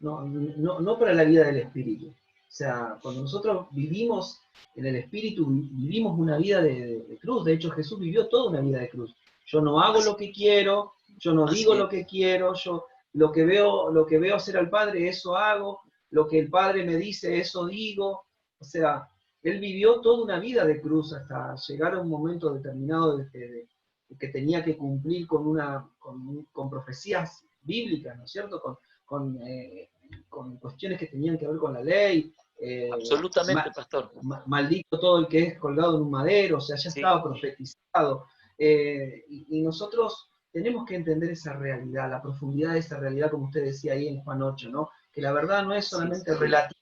no para la vida del espíritu. O sea, cuando nosotros vivimos en el espíritu, vivimos una vida de cruz. De hecho, Jesús vivió toda una vida de cruz. Yo no hago Así, lo que quiero, yo no digo así lo es, que quiero, yo lo que veo hacer al Padre, eso hago, lo que el Padre me dice, eso digo. O sea, él vivió toda una vida de cruz hasta llegar a un momento determinado que tenía que cumplir con profecías bíblicas, ¿no es cierto? Con, con cuestiones que tenían que ver con la ley. absolutamente, pastor. Maldito todo el que es colgado en un madero, o sea, ya Sí, estaba profetizado. Y nosotros tenemos que entender esa realidad, la profundidad de esa realidad, como usted decía ahí en Juan 8, ¿no? Que la verdad no es así es, solamente relativa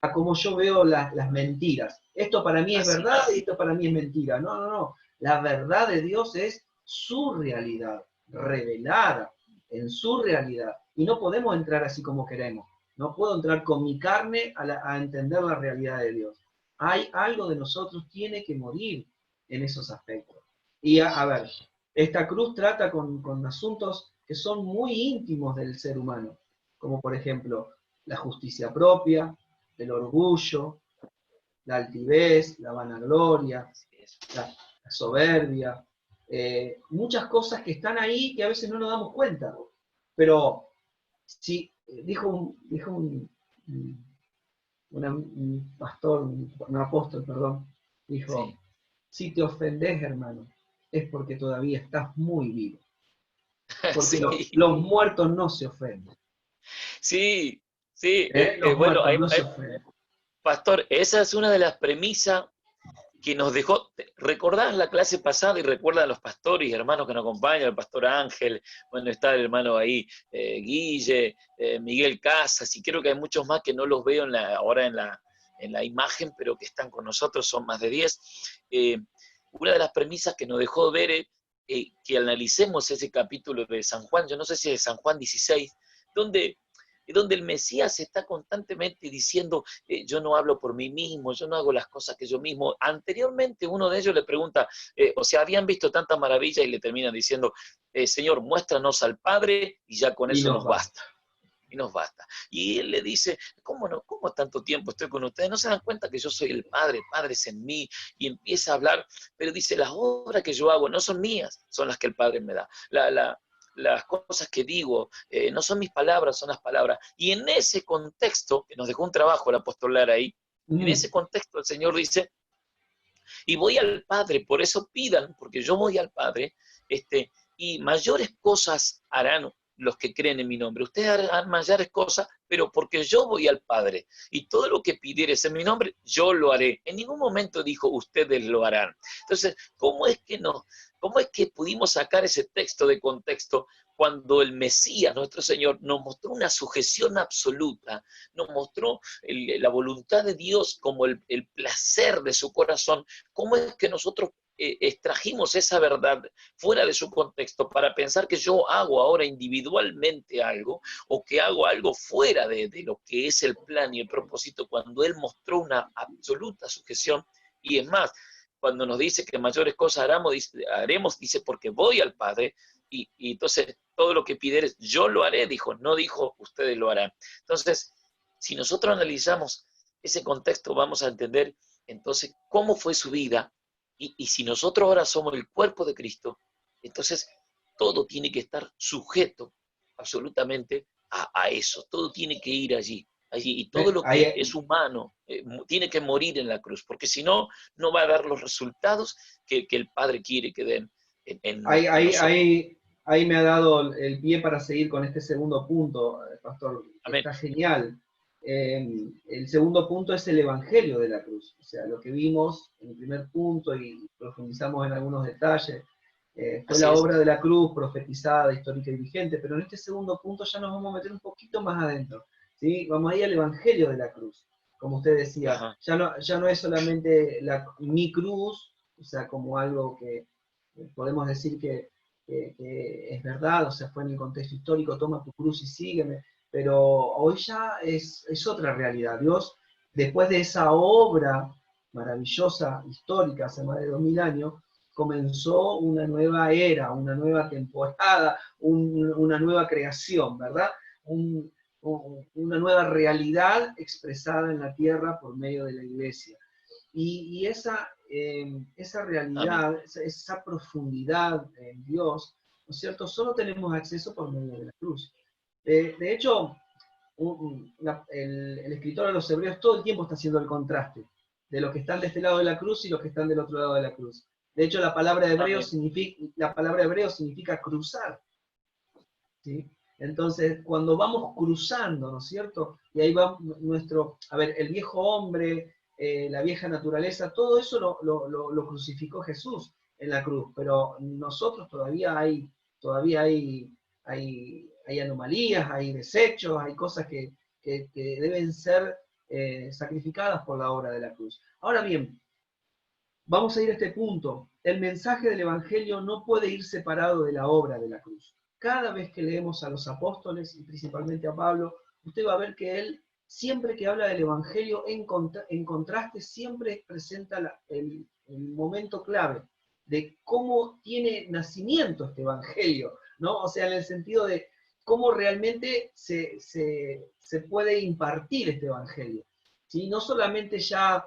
a cómo yo veo las mentiras. Esto para mí es así verdad y es, esto para mí es mentira. No, no, no. La verdad de Dios es su realidad, revelada en su realidad. Y no podemos entrar así como queremos. No puedo entrar con mi carne a entender la realidad de Dios. Hay algo de nosotros tiene que morir en esos aspectos. Y a ver, esta cruz trata con asuntos que son muy íntimos del ser humano, como por ejemplo la justicia propia, el orgullo, la altivez, la vanagloria, así es. la soberbia, muchas cosas que están ahí que a veces no nos damos cuenta. Pero si un pastor, un apóstol, perdón, dijo, Sí, si te ofendes, hermano, es porque todavía estás muy vivo, porque sí, los muertos no se ofenden. sí, sí. Los Bueno, muertos no se ofenden. pastor, esa es una de las premisas que nos dejó. ¿Recordás la clase pasada y recuerda a los pastores y hermanos que nos acompañan, el pastor Ángel, bueno, está el hermano ahí, Guille, Miguel Casas, y creo que hay muchos más que no los veo ahora en la imagen, pero que están con nosotros, son más de 10. Una de las premisas que nos dejó ver que analicemos ese capítulo de San Juan, yo no sé si es San Juan 16, donde el Mesías está constantemente diciendo, yo no hablo por mí mismo, yo no hago las cosas que yo mismo. Anteriormente uno de ellos le pregunta, o sea, habían visto tanta maravilla y le terminan diciendo, Señor, muéstranos al Padre y ya con Y eso nos nos va. basta. Y nos basta. Y él le dice, ¿cómo no? ¿Cómo tanto tiempo estoy con ustedes? ¿No se dan cuenta que yo soy el Padre, Padre es en mí? Y empieza a hablar, pero dice, las obras que yo hago no son mías, son las que el Padre me da. Las cosas que digo no son mis palabras, son las palabras. Y en ese contexto, que nos dejó un trabajo el apóstol Lara ahí, en ese contexto el Señor dice, y voy al Padre, por eso pidan, porque yo voy al Padre, y mayores cosas harán los que creen en mi nombre. Ustedes harán mayores cosas, pero porque yo voy al Padre, y todo lo que pidieres en mi nombre, yo lo haré. En ningún momento dijo, ustedes lo harán. Entonces, ¿cómo es que pudimos sacar ese texto de contexto cuando el Mesías, nuestro Señor, nos mostró una sujeción absoluta, nos mostró la voluntad de Dios como el placer de su corazón? ¿Cómo es que nosotros extrajimos esa verdad fuera de su contexto para pensar que yo hago ahora individualmente algo o que hago algo fuera de lo que es el plan y el propósito, cuando Él mostró una absoluta sujeción? Y es más, cuando nos dice que mayores cosas haremos, dice, porque voy al Padre, y entonces todo lo que pidieres, yo lo haré, dijo, no dijo, ustedes lo harán. Entonces, si nosotros analizamos ese contexto vamos a entender entonces cómo fue su vida, y si nosotros ahora somos el cuerpo de Cristo, entonces todo tiene que estar sujeto absolutamente a eso, todo tiene que ir allí, y todo lo que es humano tiene que morir en la cruz, porque si no, no va a dar los resultados que el Padre quiere que den en nosotros. Ahí me ha dado el pie para seguir con este segundo punto, Pastor. Amén. Está genial. El segundo punto es el Evangelio de la cruz. O sea, lo que vimos en el primer punto y profundizamos en algunos detalles, fue Así la es. obra de la cruz profetizada, histórica y vigente, pero en este segundo punto ya nos vamos a meter un poquito más adentro. ¿Sí? Vamos a ir al Evangelio de la cruz. Como usted decía, Ajá. ya no es solamente mi cruz, o sea, como algo que podemos decir que es verdad, o sea, fue en el contexto histórico, toma tu cruz y sígueme, pero hoy ya es otra realidad. Dios, después de esa obra maravillosa, histórica, hace más de 2000 años, comenzó una nueva era, una nueva temporada, una nueva creación, ¿verdad? Una nueva realidad expresada en la tierra por medio de la iglesia. Y esa Amén. realidad, esa profundidad en Dios, ¿no es cierto? Solo tenemos acceso por medio de la cruz. De hecho, el escritor de los Hebreos todo el tiempo está haciendo el contraste de los que están de este lado de la cruz y los que están del otro lado de la cruz. De hecho, Amén. la palabra hebreo significa cruzar, ¿sí? Entonces, cuando vamos cruzando, ¿no es cierto? Y ahí va a ver, el viejo hombre, la vieja naturaleza, todo eso lo crucificó Jesús en la cruz, pero nosotros hay anomalías, hay desechos, hay cosas que deben ser sacrificadas por la obra de la cruz. Ahora bien, vamos a ir a este punto. El mensaje del Evangelio no puede ir separado de la obra de la cruz. Cada vez que leemos a los apóstoles, y principalmente a Pablo, usted va a ver que él, siempre que habla del Evangelio, en contraste, siempre presenta el momento clave de cómo tiene nacimiento este Evangelio, ¿no? O sea, en el sentido de cómo realmente se puede impartir este Evangelio. ¿Sí? No solamente ya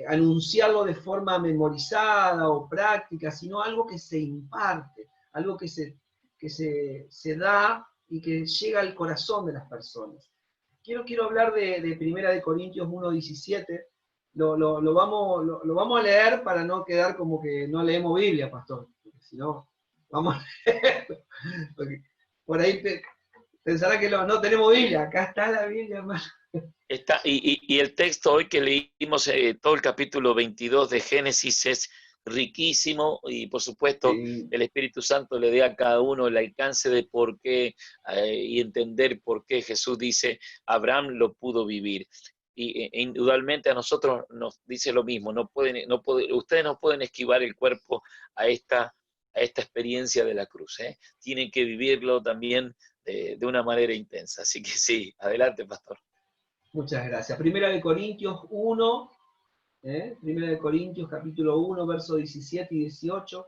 anunciarlo de forma memorizada o práctica, sino algo que se imparte, algo que se da y que llega al corazón de las personas. Quiero hablar de Primera de Corintios 1:17. Lo vamos a leer para no quedar como que no leemos Biblia, pastor. Porque si no, vamos a leerlo. Porque por ahí pensará que no tenemos Biblia. Acá está la Biblia, hermano. Está, y el texto hoy que leímos, todo el capítulo 22 de Génesis es riquísimo, y por supuesto Sí. el Espíritu Santo le dé a cada uno el alcance de por qué y entender por qué Jesús dice, Abraham lo pudo vivir. Y indudablemente a nosotros nos dice lo mismo, ustedes no pueden esquivar el cuerpo a esta experiencia de la cruz, ¿eh? Tienen que vivirlo también de una manera intensa. Así que sí, adelante, pastor. Muchas gracias. Primera de Corintios 1, Primera de Corintios capítulo 1, versos 17 y 18.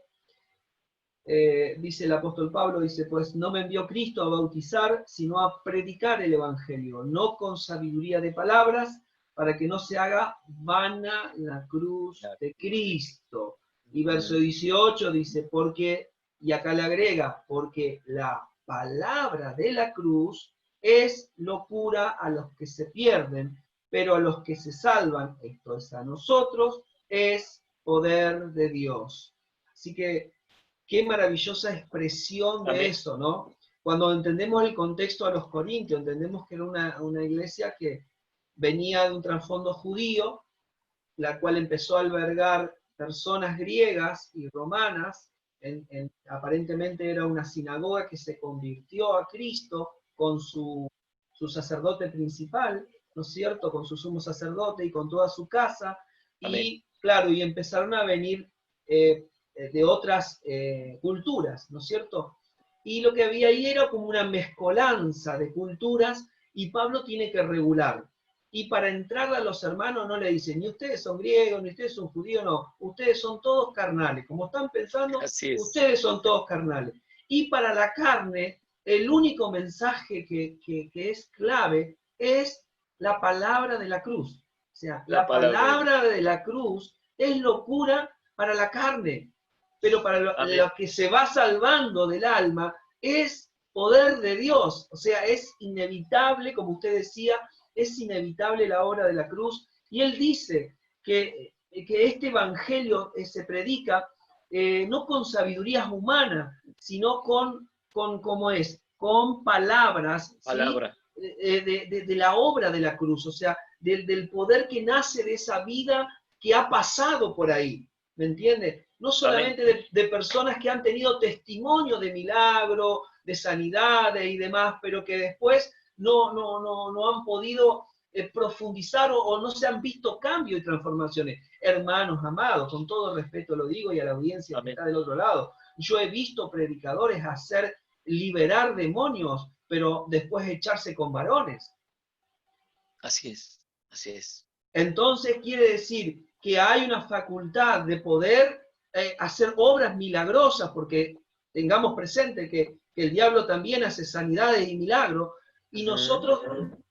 Dice el apóstol Pablo, dice, pues no me envió Cristo a bautizar, sino a predicar el Evangelio, no con sabiduría de palabras, para que no se haga vana la cruz de Cristo. Y verso 18 dice, y acá le agrega, porque la palabra de la cruz es locura a los que se pierden, pero a los que se salvan, esto es a nosotros, es poder de Dios. Así que qué maravillosa expresión de Amén. eso, ¿no? Cuando entendemos el contexto a los corintios, entendemos que era una iglesia que venía de un trasfondo judío, la cual empezó a albergar personas griegas y romanas, aparentemente era una sinagoga que se convirtió a Cristo con su sacerdote principal, ¿no es cierto?, con su sumo sacerdote y con toda su casa, Amén. y claro, y empezaron a venir de otras culturas, ¿no es cierto? Y lo que había ahí era como una mezcolanza de culturas, y Pablo tiene que regular. Y para entrar a los hermanos no le dicen, ni ustedes son griegos, ni ustedes son judíos, no, ustedes son todos carnales. Como están pensando, Así es. ustedes son todos carnales. Y para la carne, el único mensaje que es clave es la palabra de la cruz. O sea, La la palabra de Dios. palabra de la cruz es locura para la carne, pero para Amén. lo que se va salvando del alma es poder de Dios. O sea, es inevitable, como usted decía, es inevitable la obra de la cruz. Y él dice que este evangelio se predica no con sabidurías humanas, sino ¿cómo es? Con palabras, ¿sí? Palabra. De la obra de la cruz, o sea, del poder que nace de esa vida que ha pasado por ahí, ¿me entiende? No Amén. solamente de personas que han tenido testimonio de milagro, de sanidades y demás, pero que después no han podido profundizar o no se han visto cambios y transformaciones. Hermanos amados, con todo respeto lo digo y a la audiencia que Amén. está del otro lado, yo he visto predicadores hacer liberar demonios, pero después echarse con varones. Así es. Así es. Entonces quiere decir que hay una facultad de poder hacer obras milagrosas, porque tengamos presente que el diablo también hace sanidades y milagros, y nosotros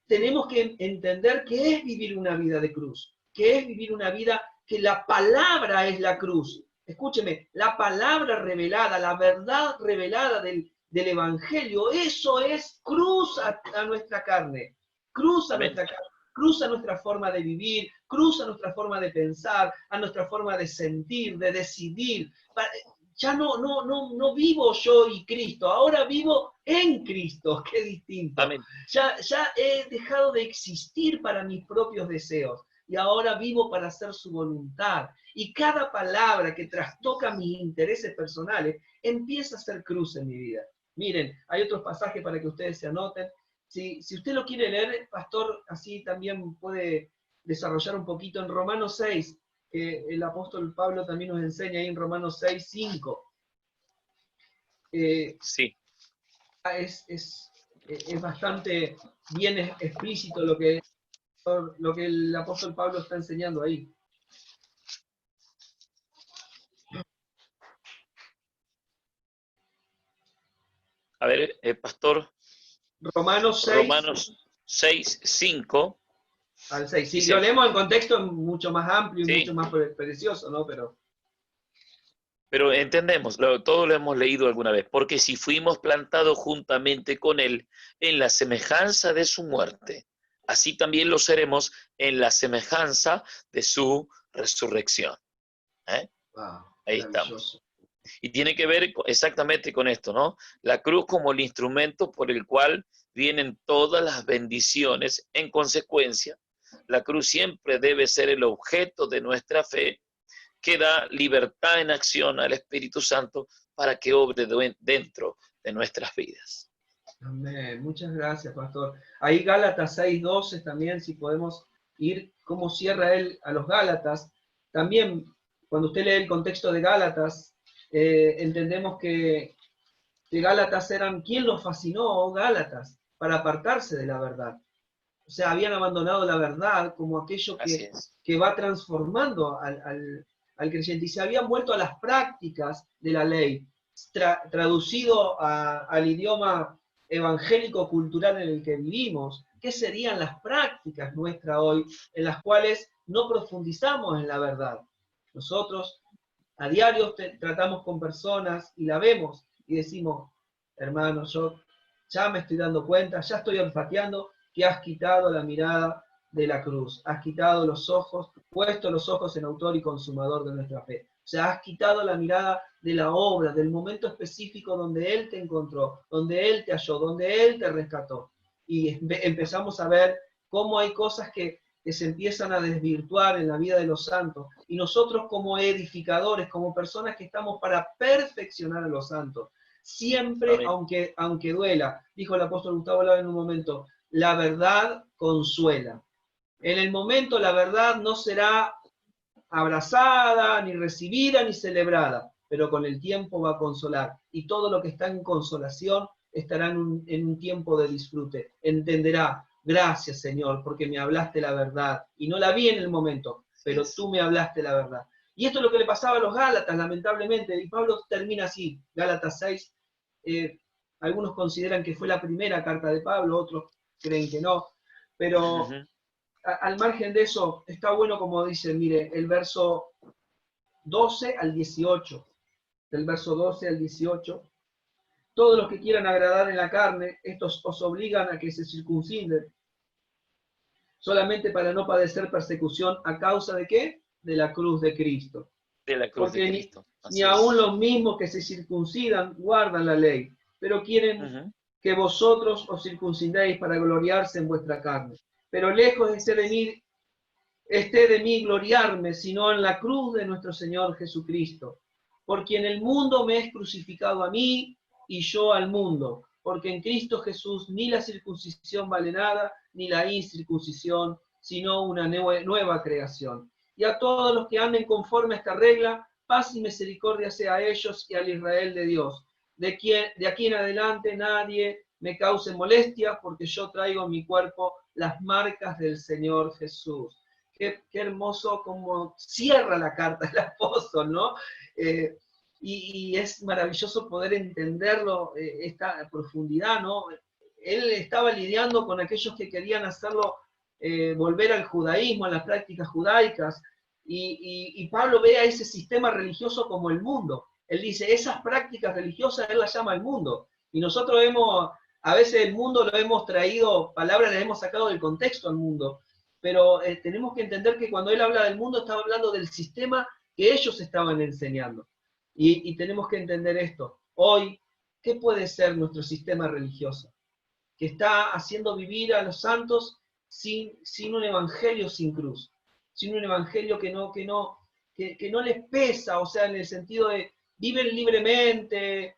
tenemos que entender qué es vivir una vida de cruz, qué es vivir una vida que la palabra es la cruz. Escúcheme, la palabra revelada, la verdad revelada del Evangelio, eso es cruz a nuestra carne, cruz a Amén. nuestra carne, cruza nuestra forma de vivir, cruza nuestra forma de pensar, a nuestra forma de sentir, de decidir. Ya no vivo yo y Cristo, ahora vivo en Cristo, qué distinto. Amén. Ya he dejado de existir para mis propios deseos y ahora vivo para hacer su voluntad. Y cada palabra que trastoca mis intereses personales empieza a ser cruz en mi vida. Miren, hay otros pasajes para que ustedes se anoten. Si usted lo quiere leer, pastor, así también puede desarrollar un poquito en Romanos 6, que el apóstol Pablo también nos enseña ahí en Romanos 6, 5. Sí. Es bastante bien explícito lo que el apóstol Pablo está enseñando ahí. A ver, pastor, Romanos 6 Romanos 6, 5. al 6. Si Dice, lo leemos en contexto es mucho más amplio y mucho sí, más precioso, ¿no? pero entendemos, todo lo hemos leído alguna vez, porque si fuimos plantados juntamente con Él en la semejanza de su muerte, así también lo seremos en la semejanza de su resurrección. ¿Eh? Wow, Ahí estamos. maravilloso. Y tiene que ver exactamente con esto, ¿no? La cruz como el instrumento por el cual vienen todas las bendiciones. En consecuencia, la cruz siempre debe ser el objeto de nuestra fe, que da libertad en acción al Espíritu Santo para que obre dentro de nuestras vidas. Amén. Muchas gracias, pastor. Ahí Gálatas 6:12 también, si podemos ir, cómo cierra él a los Gálatas. También, cuando usted lee el contexto de Gálatas, entendemos que Gálatas eran, ¿quién los fascinó? Gálatas, para apartarse de la verdad. O sea, habían abandonado la verdad como aquello Así es. que va transformando al creyente y se habían vuelto a las prácticas de la ley, traducido al idioma evangélico cultural en el que vivimos. ¿Qué serían las prácticas nuestras hoy en las cuales no profundizamos en la verdad? Nosotros a diario tratamos con personas y la vemos y decimos, hermano, yo ya me estoy dando cuenta, ya estoy olfateando que has quitado la mirada de la cruz, has quitado los ojos, puesto los ojos en autor y consumador de nuestra fe. O sea, has quitado la mirada de la obra, del momento específico donde Él te encontró, donde Él te halló, donde Él te rescató. Y empezamos a ver cómo hay cosas que se empiezan a desvirtuar en la vida de los santos. Y nosotros como edificadores, como personas que estamos para perfeccionar a los santos, siempre, Amén. aunque duela, dijo el apóstol Gustavo Lara en un momento, la verdad consuela. En el momento la verdad no será abrazada, ni recibida, ni celebrada, pero con el tiempo va a consolar. Y todo lo que está en consolación estará en un tiempo de disfrute. Entenderá, gracias Señor, porque me hablaste la verdad. Y no la vi en el momento, pero tú me hablaste la verdad. Y esto es lo que le pasaba a los Gálatas, lamentablemente. Y Pablo termina así, Gálatas 6. Algunos consideran que fue la primera carta de Pablo, otros creen que no. Pero al margen de eso, está bueno como dice, mire, el verso 12 al 18, del verso 12 al 18, todos los que quieran agradar en la carne, estos os obligan a que se circunciden, solamente para no padecer persecución a causa de ¿qué? De la cruz de Cristo. De la cruz de Porque Cristo. ni Así aun es. los mismos que se circuncidan guardan la ley, pero quieren Ujú. que vosotros os circuncidéis para gloriarse en vuestra carne. Pero lejos esté de mí gloriarme, sino en la cruz de nuestro Señor Jesucristo, por quien el mundo me es crucificado a mí y yo al mundo, porque en Cristo Jesús ni la circuncisión vale nada, ni la incircuncisión, sino una nueva creación. Y a todos los que anden conforme a esta regla, paz y misericordia sea a ellos y al Israel de Dios. De aquí en adelante nadie me cause molestia, porque yo traigo en mi cuerpo las marcas del Señor Jesús. Qué hermoso como cierra la carta el apóstol, ¿no? Y es maravilloso poder entenderlo, esta profundidad, ¿no? Él estaba lidiando con aquellos que querían hacerlo, volver al judaísmo, a las prácticas judaicas, y Pablo ve a ese sistema religioso como el mundo. Él dice, esas prácticas religiosas él las llama el mundo, y nosotros a veces el mundo lo hemos traído, palabras las hemos sacado del contexto al mundo, pero tenemos que entender que cuando él habla del mundo, estaba hablando del sistema que ellos estaban enseñando. Y tenemos que entender esto. Hoy, ¿qué puede ser nuestro sistema religioso? Que está haciendo vivir a los santos sin un evangelio sin cruz, sin un evangelio que no les pesa, o sea, en el sentido de viven libremente,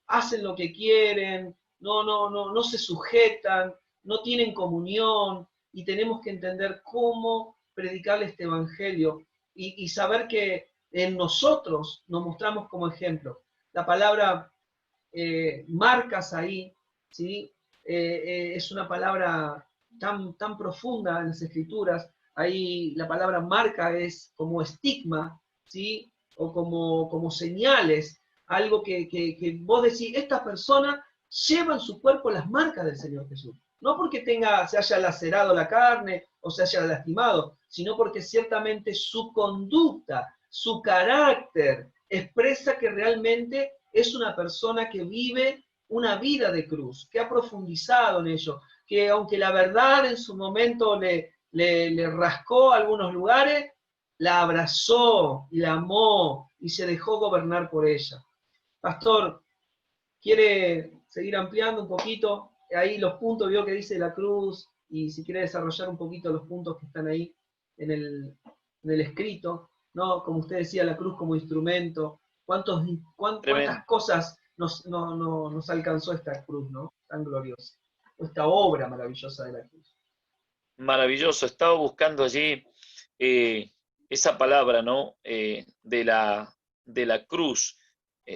hacen lo que quieren, no se sujetan, no tienen comunión, y tenemos que entender cómo predicar este evangelio y saber que en nosotros nos mostramos como ejemplo. La palabra marcas ahí, ¿sí? Es una palabra tan profunda en las escrituras. Ahí la palabra marca es como estigma, ¿sí? O como señales, algo que vos decís, esta persona lleva en su cuerpo las marcas del Señor Jesús. No porque se haya lacerado la carne o se haya lastimado, sino porque ciertamente su conducta, su carácter, expresa que realmente es una persona que vive una vida de cruz, que ha profundizado en ello, que aunque la verdad en su momento le rascó algunos lugares, la abrazó, la amó y se dejó gobernar por ella. Pastor, ¿quiere seguir ampliando un poquito? Ahí los puntos, vio que dice la cruz, y si quiere desarrollar un poquito los puntos que están ahí en el escrito, ¿no? Como usted decía, la cruz como instrumento. ¿Cuántas Tremendo. cosas nos alcanzó esta cruz, ¿no? Tan gloriosa. Esta obra maravillosa de la cruz. Maravilloso. Estaba buscando allí esa palabra, ¿no? De la cruz,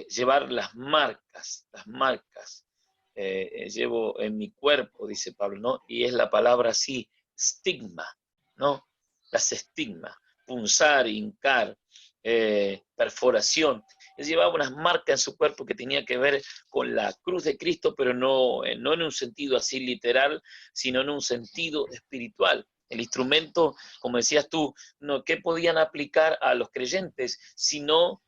llevar las marcas, las marcas. Llevo en mi cuerpo, dice Pablo, ¿no? Y es la palabra así, estigma, ¿no? Las estigmas, punzar, hincar, perforación. Él llevaba unas marcas en su cuerpo que tenía que ver con la cruz de Cristo, pero no en un sentido así literal, sino en un sentido espiritual. El instrumento, como decías tú, no, ¿qué podían aplicar a los creyentes? Sino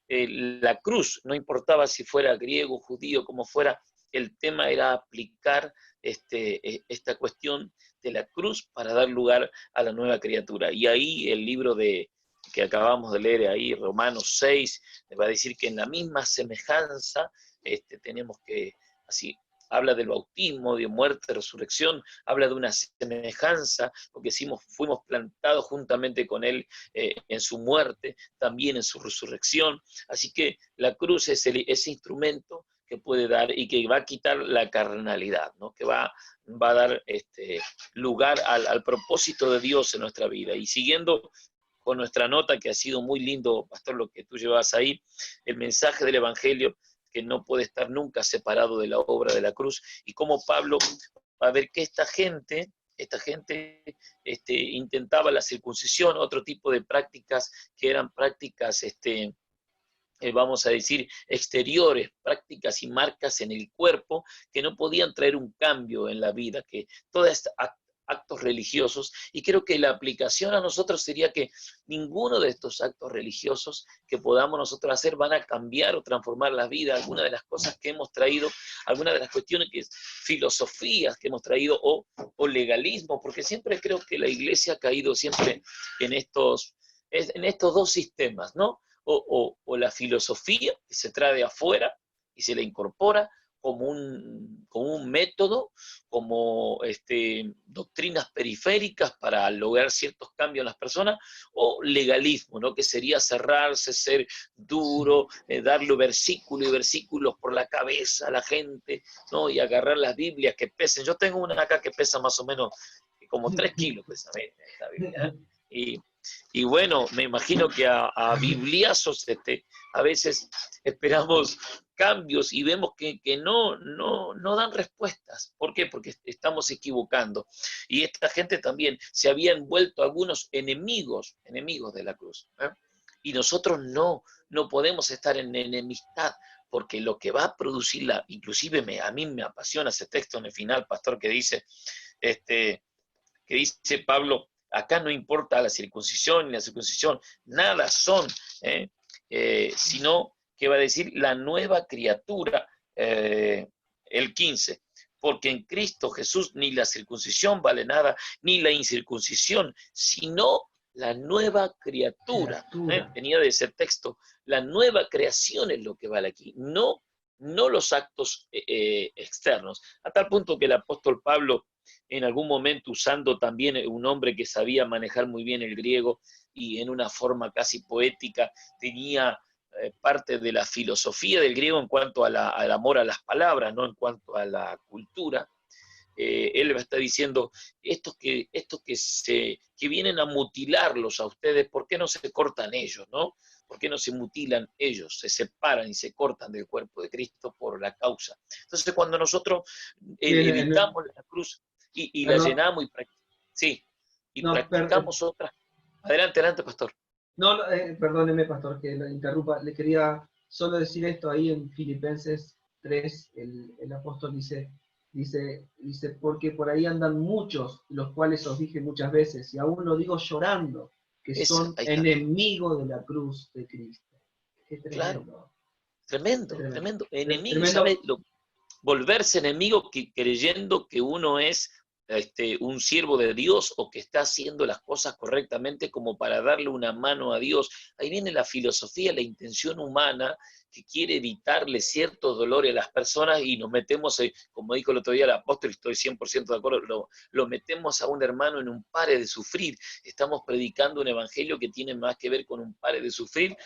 la cruz, no importaba si fuera griego, judío, como fuera, el tema era aplicar esta cuestión de la cruz para dar lugar a la nueva criatura. Y ahí el libro que acabamos de leer ahí, Romanos 6, va a decir que en la misma semejanza tenemos que, así, habla del bautismo, de muerte, resurrección, habla de una semejanza, porque fuimos plantados juntamente con Él en su muerte, también en su resurrección. Así que la cruz es ese instrumento que puede dar y que va a quitar la carnalidad, ¿no? Que va a dar lugar al propósito de Dios en nuestra vida. Y siguiendo con nuestra nota, que ha sido muy lindo, Pastor, lo que tú llevas ahí, el mensaje del Evangelio, que no puede estar nunca separado de la obra de la cruz, y cómo Pablo va a ver que esta gente intentaba la circuncisión, otro tipo de prácticas que eran prácticas, vamos a decir, exteriores, prácticas y marcas en el cuerpo que no podían traer un cambio en la vida, que toda esta actos religiosos, y creo que la aplicación a nosotros sería que ninguno de estos actos religiosos que podamos nosotros hacer van a cambiar o transformar la vida. Algunas de las cosas que hemos traído, algunas de las cuestiones que filosofías que hemos traído o legalismo, porque siempre creo que la iglesia ha caído siempre en estos dos sistemas, ¿no? O la filosofía que se trae de afuera y se la incorpora como un método, como doctrinas periféricas para lograr ciertos cambios en las personas, o legalismo, ¿no? Que sería cerrarse, ser duro, darle versículos y versículos por la cabeza a la gente, ¿no? Y agarrar las Biblias que pesen. Yo tengo una acá que pesa más o menos como 3 kilos, pesa esta Biblia. Y bueno, me imagino que a bibliazos a veces esperamos cambios y vemos que no dan respuestas. ¿Por qué? Porque estamos equivocando. Y esta gente también se habían vuelto algunos enemigos de la cruz, ¿eh? Y nosotros no podemos estar en enemistad, porque lo que va a producir inclusive a mí me apasiona ese texto en el final, pastor, que dice Pablo, acá no importa la circuncisión ni la circuncisión, nada son, sino que va a decir la nueva criatura, el 15, porque en Cristo Jesús ni la circuncisión vale nada, ni la incircuncisión, sino la nueva criatura. Venía de ese texto, la nueva creación es lo que vale aquí, no los actos externos, a tal punto que el apóstol Pablo, en algún momento usando también un hombre que sabía manejar muy bien el griego y en una forma casi poética, tenía parte de la filosofía del griego en cuanto al amor a las palabras, no en cuanto a la cultura. Él va a estar diciendo, estos que vienen a mutilarlos a ustedes, ¿por qué no se cortan ellos, no? ¿Por qué no se mutilan ellos? Se separan y se cortan del cuerpo de Cristo por la causa. Entonces, cuando nosotros evitamos la cruz y la llenamos y practicamos otras. Adelante, pastor. No, perdóneme, pastor, que lo interrumpa. Le quería solo decir esto ahí en Filipenses 3, el apóstol dice, porque por ahí andan muchos, los cuales os dije muchas veces, y aún lo digo llorando, que son enemigos de la cruz de Cristo. Qué tremendo. Claro. Tremendo. Enemigo, ¿sabes? Volverse enemigo creyendo que uno es un siervo de Dios o que está haciendo las cosas correctamente como para darle una mano a Dios. Ahí viene la filosofía, la intención humana que quiere evitarle ciertos dolores a las personas y nos metemos, como dijo el otro día el apóstol, estoy 100% de acuerdo, lo metemos a un hermano en un pare de sufrir. Estamos predicando un evangelio que tiene más que ver con un pare de sufrir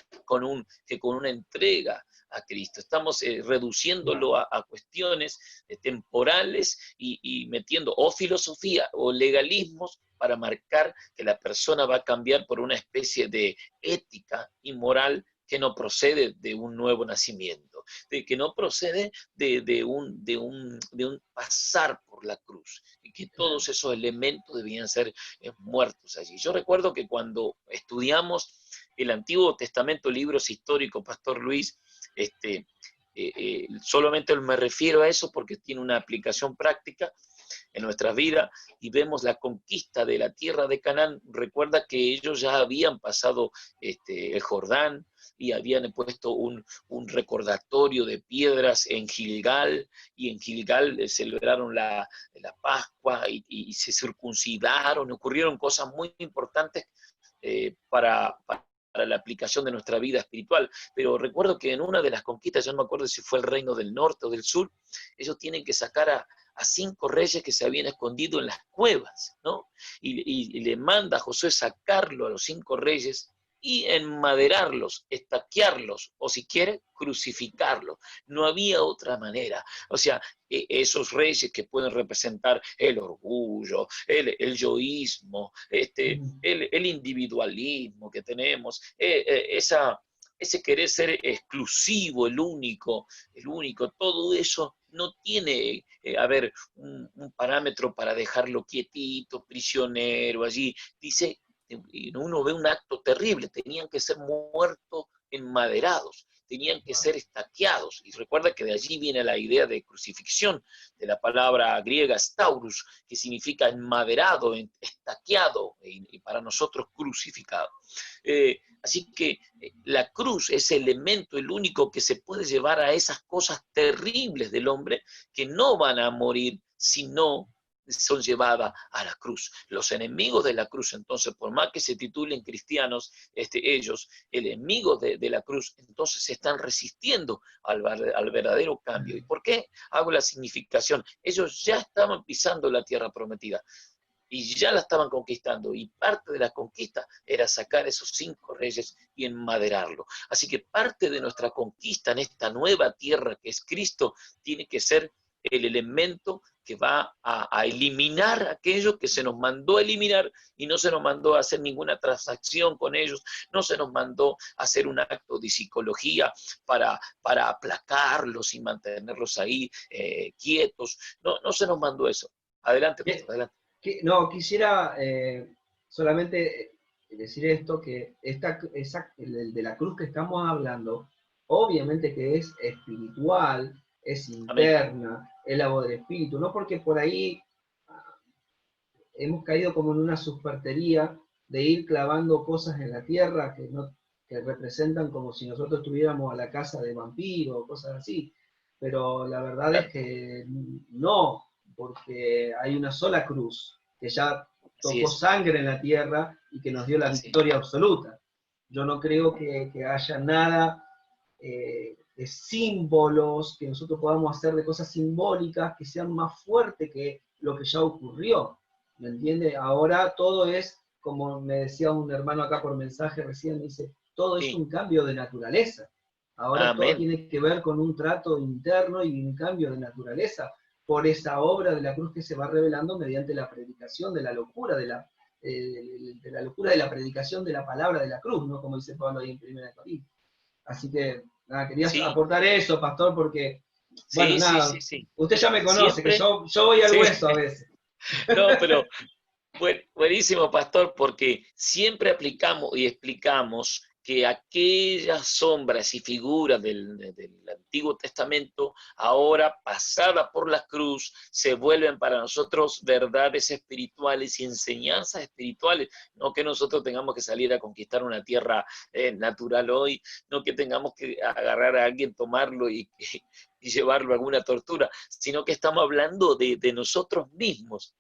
que con una entrega a Cristo. Estamos reduciéndolo a cuestiones temporales y metiendo o filosofía o legalismos para marcar que la persona va a cambiar por una especie de ética y moral que no procede de un nuevo nacimiento, que no procede de un pasar por la cruz, y que todos esos elementos debían ser muertos allí. Yo recuerdo que cuando estudiamos el Antiguo Testamento, libros históricos, Pastor Luis, solamente me refiero a eso porque tiene una aplicación práctica en nuestras vidas, y vemos la conquista de la tierra de Canaán. Recuerda que ellos ya habían pasado el Jordán y habían puesto un recordatorio de piedras en Gilgal, y en Gilgal celebraron la Pascua y se circuncidaron. Ocurrieron cosas muy importantes para la aplicación de nuestra vida espiritual. Pero recuerdo que en una de las conquistas, yo no me acuerdo si fue el reino del norte o del sur, ellos tienen que sacar a 5 reyes que se habían escondido en las cuevas, ¿no? Y le manda a Josué sacarlo a los 5 reyes y enmaderarlos, estaquearlos, o si quiere, crucificarlos. No había otra manera. O sea, esos reyes que pueden representar el orgullo, el yoísmo, el individualismo que tenemos, ese querer ser exclusivo, el único, todo eso no tiene, un parámetro para dejarlo quietito, prisionero allí. Dice, y uno ve un acto terrible, tenían que ser muertos enmaderados. tenían que ser estaqueados. Y recuerda que de allí viene la idea de crucifixión, de la palabra griega staurus, que significa enmaderado, estaqueado, y para nosotros crucificado. Así que la cruz es el elemento, el único que se puede llevar a esas cosas terribles del hombre que no van a morir si no son llevadas a la cruz. Los enemigos de la cruz, entonces, por más que se titulen cristianos, ellos, enemigos de la cruz, entonces se están resistiendo al verdadero cambio. ¿Y por qué hago la significación? Ellos ya estaban pisando la tierra prometida y ya la estaban conquistando, y parte de la conquista era sacar esos 5 reyes y enmaderarlo. Así que parte de nuestra conquista en esta nueva tierra que es Cristo tiene que ser el elemento que va a eliminar aquello que se nos mandó a eliminar, y no se nos mandó a hacer ninguna transacción con ellos, no se nos mandó a hacer un acto de psicología para aplacarlos y mantenerlos ahí quietos, no se nos mandó eso. Adelante, pastor, adelante. No, quisiera solamente decir esto, que el de la cruz que estamos hablando, obviamente que es espiritual, es Amén. interna, es la voz del espíritu, no porque por ahí hemos caído como en una suspertería de ir clavando cosas en la tierra que representan como si nosotros estuviéramos a la casa de vampiros, cosas así. Pero la verdad Claro. es que no, porque hay una sola cruz que ya Así tocó es. sangre en la tierra y que nos dio la Así. victoria absoluta. Yo no creo que haya nada de símbolos, que nosotros podamos hacer de cosas simbólicas que sean más fuertes que lo que ya ocurrió. ¿Me entiende? Ahora todo es, como me decía un hermano acá por mensaje recién, me dice, todo es Sí. un cambio de naturaleza. Ahora todo Amén. tiene que ver con un trato interno y un cambio de naturaleza por esa obra de la cruz que se va revelando mediante la predicación de la locura de la locura de la predicación de la palabra de la cruz, ¿no? Como dice Pablo ahí en 1 Corintios. Así que, nada, quería Sí, aportar eso, pastor, porque, bueno, sí, sí, nada, sí, sí. usted ya me conoce, que Siempre, yo voy al sí. hueso a veces. No, pero buenísimo, pastor, porque siempre aplicamos y explicamos que aquellas sombras y figuras del Antiguo Testamento, ahora pasada por la cruz, se vuelven para nosotros verdades espirituales y enseñanzas espirituales. No que nosotros tengamos que salir a conquistar una tierra natural hoy, no que tengamos que agarrar a alguien, tomarlo y llevarlo a alguna tortura, sino que estamos hablando de nosotros mismos.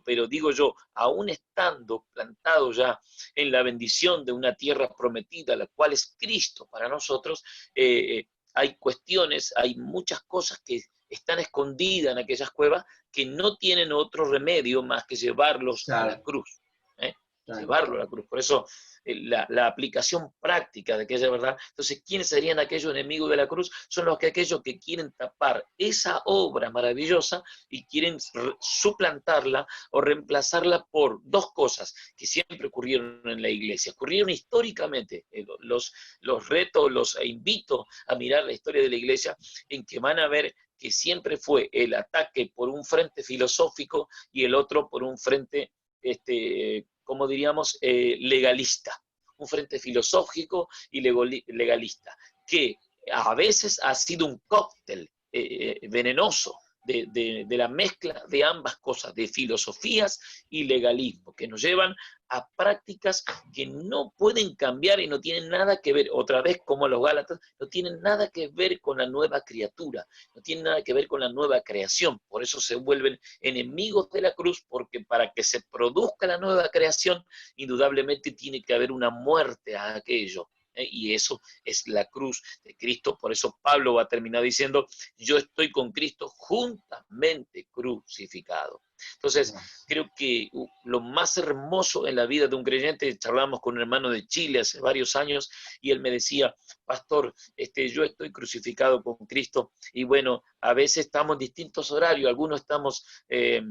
Pero digo yo, aún estando plantado ya en la bendición de una tierra prometida, la cual es Cristo para nosotros, hay cuestiones, hay muchas cosas que están escondidas en aquellas cuevas que no tienen otro remedio más que llevarlos a la Claro, cruz. ¿eh? claro. Llevarlo a la cruz. Por eso la aplicación práctica de aquella verdad. Entonces, ¿quiénes serían aquellos enemigos de la cruz? Son aquellos que quieren tapar esa obra maravillosa y quieren suplantarla o reemplazarla por 2 cosas que siempre ocurrieron en la iglesia, ocurrieron históricamente. Los reto, los invito a mirar la historia de la iglesia, en que van a ver que siempre fue el ataque por un frente filosófico y el otro por un frente, como diríamos, legalista. Un frente filosófico y legalista, que a veces ha sido un cóctel venenoso de la mezcla de ambas cosas, de filosofías y legalismo, que nos llevan a prácticas que no pueden cambiar y no tienen nada que ver, otra vez como los Gálatas, no tienen nada que ver con la nueva criatura, no tienen nada que ver con la nueva creación. Por eso se vuelven enemigos de la cruz, porque para que se produzca la nueva creación, indudablemente tiene que haber una muerte a aquello. Y eso es la cruz de Cristo. Por eso Pablo va a terminar diciendo, yo estoy con Cristo juntamente crucificado. Entonces, creo que lo más hermoso en la vida de un creyente, charlamos con un hermano de Chile hace varios años y él me decía, pastor, yo estoy crucificado con Cristo y bueno, a veces estamos en distintos horarios, algunos estamos de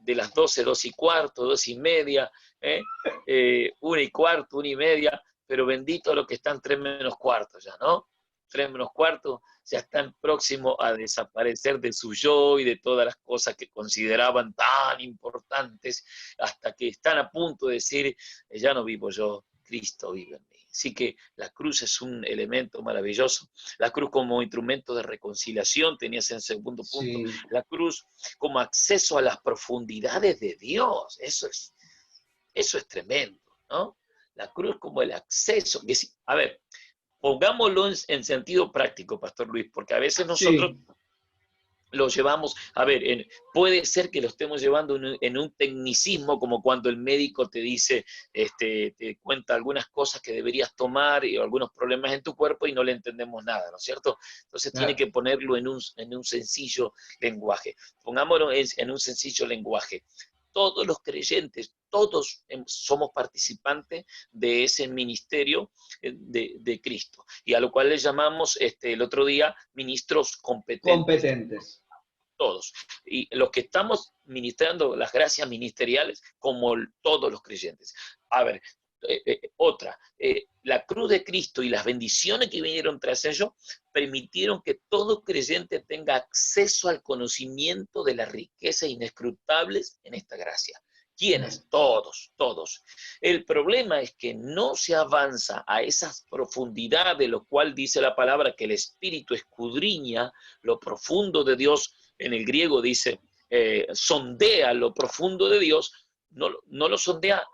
las 12, 2:15, 2:30, 1:15, 1:30, pero bendito a los que están 3:15 ya, ¿no? 3:15 ya están próximos a desaparecer de su yo y de todas las cosas que consideraban tan importantes, hasta que están a punto de decir, ya no vivo yo, Cristo vive en mí. sí que la cruz es un elemento maravilloso. La cruz como instrumento de reconciliación, tenías en segundo punto. Sí, La cruz como acceso a las profundidades de Dios. Eso es tremendo, ¿no? La cruz como el acceso. A ver, pongámoslo en sentido práctico, Pastor Luis, porque a veces nosotros sí, lo llevamos, a ver, puede ser que lo estemos llevando en un tecnicismo, como cuando el médico te dice, te cuenta algunas cosas que deberías tomar y algunos problemas en tu cuerpo y no le entendemos nada, ¿no es cierto? Entonces tiene claro, que ponerlo en un sencillo lenguaje. Pongámoslo en un sencillo lenguaje. Todos los creyentes, todos somos participantes de ese ministerio de Cristo, y a lo cual le llamamos el otro día ministros competentes, competentes. todos. Y los que estamos ministrando las gracias ministeriales, como todos los creyentes. A ver, la cruz de Cristo y las bendiciones que vinieron tras ello permitieron que todo creyente tenga acceso al conocimiento de las riquezas inescrutables en esta gracia. Claro. ¿Quiénes? Todos, todos. El problema es que no se avanza a esas profundidades, de lo cual dice la palabra que el Espíritu escudriña lo profundo de Dios. En el griego dice, sondea lo profundo de Dios, no lo sondea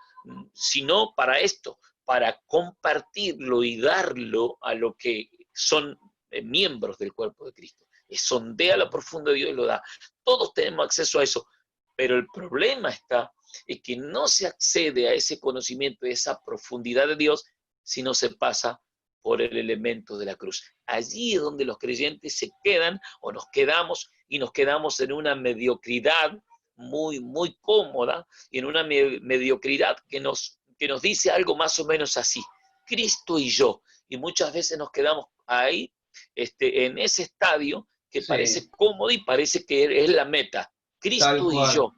sino para esto, para compartirlo y darlo a lo que son miembros del cuerpo de Cristo. Sondea lo profundo de Dios y lo da. Todos tenemos acceso a eso, pero el problema está en que no se accede a ese conocimiento, a esa profundidad de Dios, si no se pasa por el elemento de la cruz. Allí es donde los creyentes se quedan o nos quedamos, y nos quedamos en una mediocridad muy, muy cómoda, y en una mediocridad que nos dice algo más o menos así: Cristo y yo. Y muchas veces nos quedamos ahí, en ese estadio que Sí, parece cómodo y parece que es la meta. tal Cristo y cual. yo.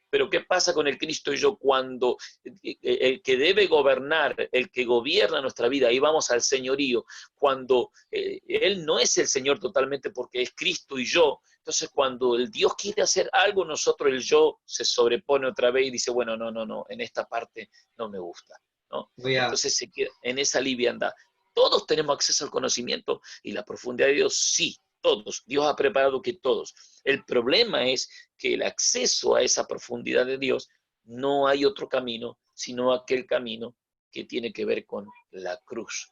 Pero ¿qué pasa con el Cristo y yo cuando el que debe gobernar, el que gobierna nuestra vida, ahí vamos al señorío, cuando Él no es el Señor totalmente porque es Cristo y yo? Entonces cuando el Dios quiere hacer algo, nosotros el yo se sobrepone otra vez y dice, bueno, no, en esta parte no me gusta, ¿no? Voy a, Entonces se queda en esa liviandad. Todos tenemos acceso al conocimiento y la profundidad de Dios, sí, todos. Dios ha preparado que todos. El problema es que el acceso a esa profundidad de Dios, no hay otro camino, sino aquel camino que tiene que ver con la cruz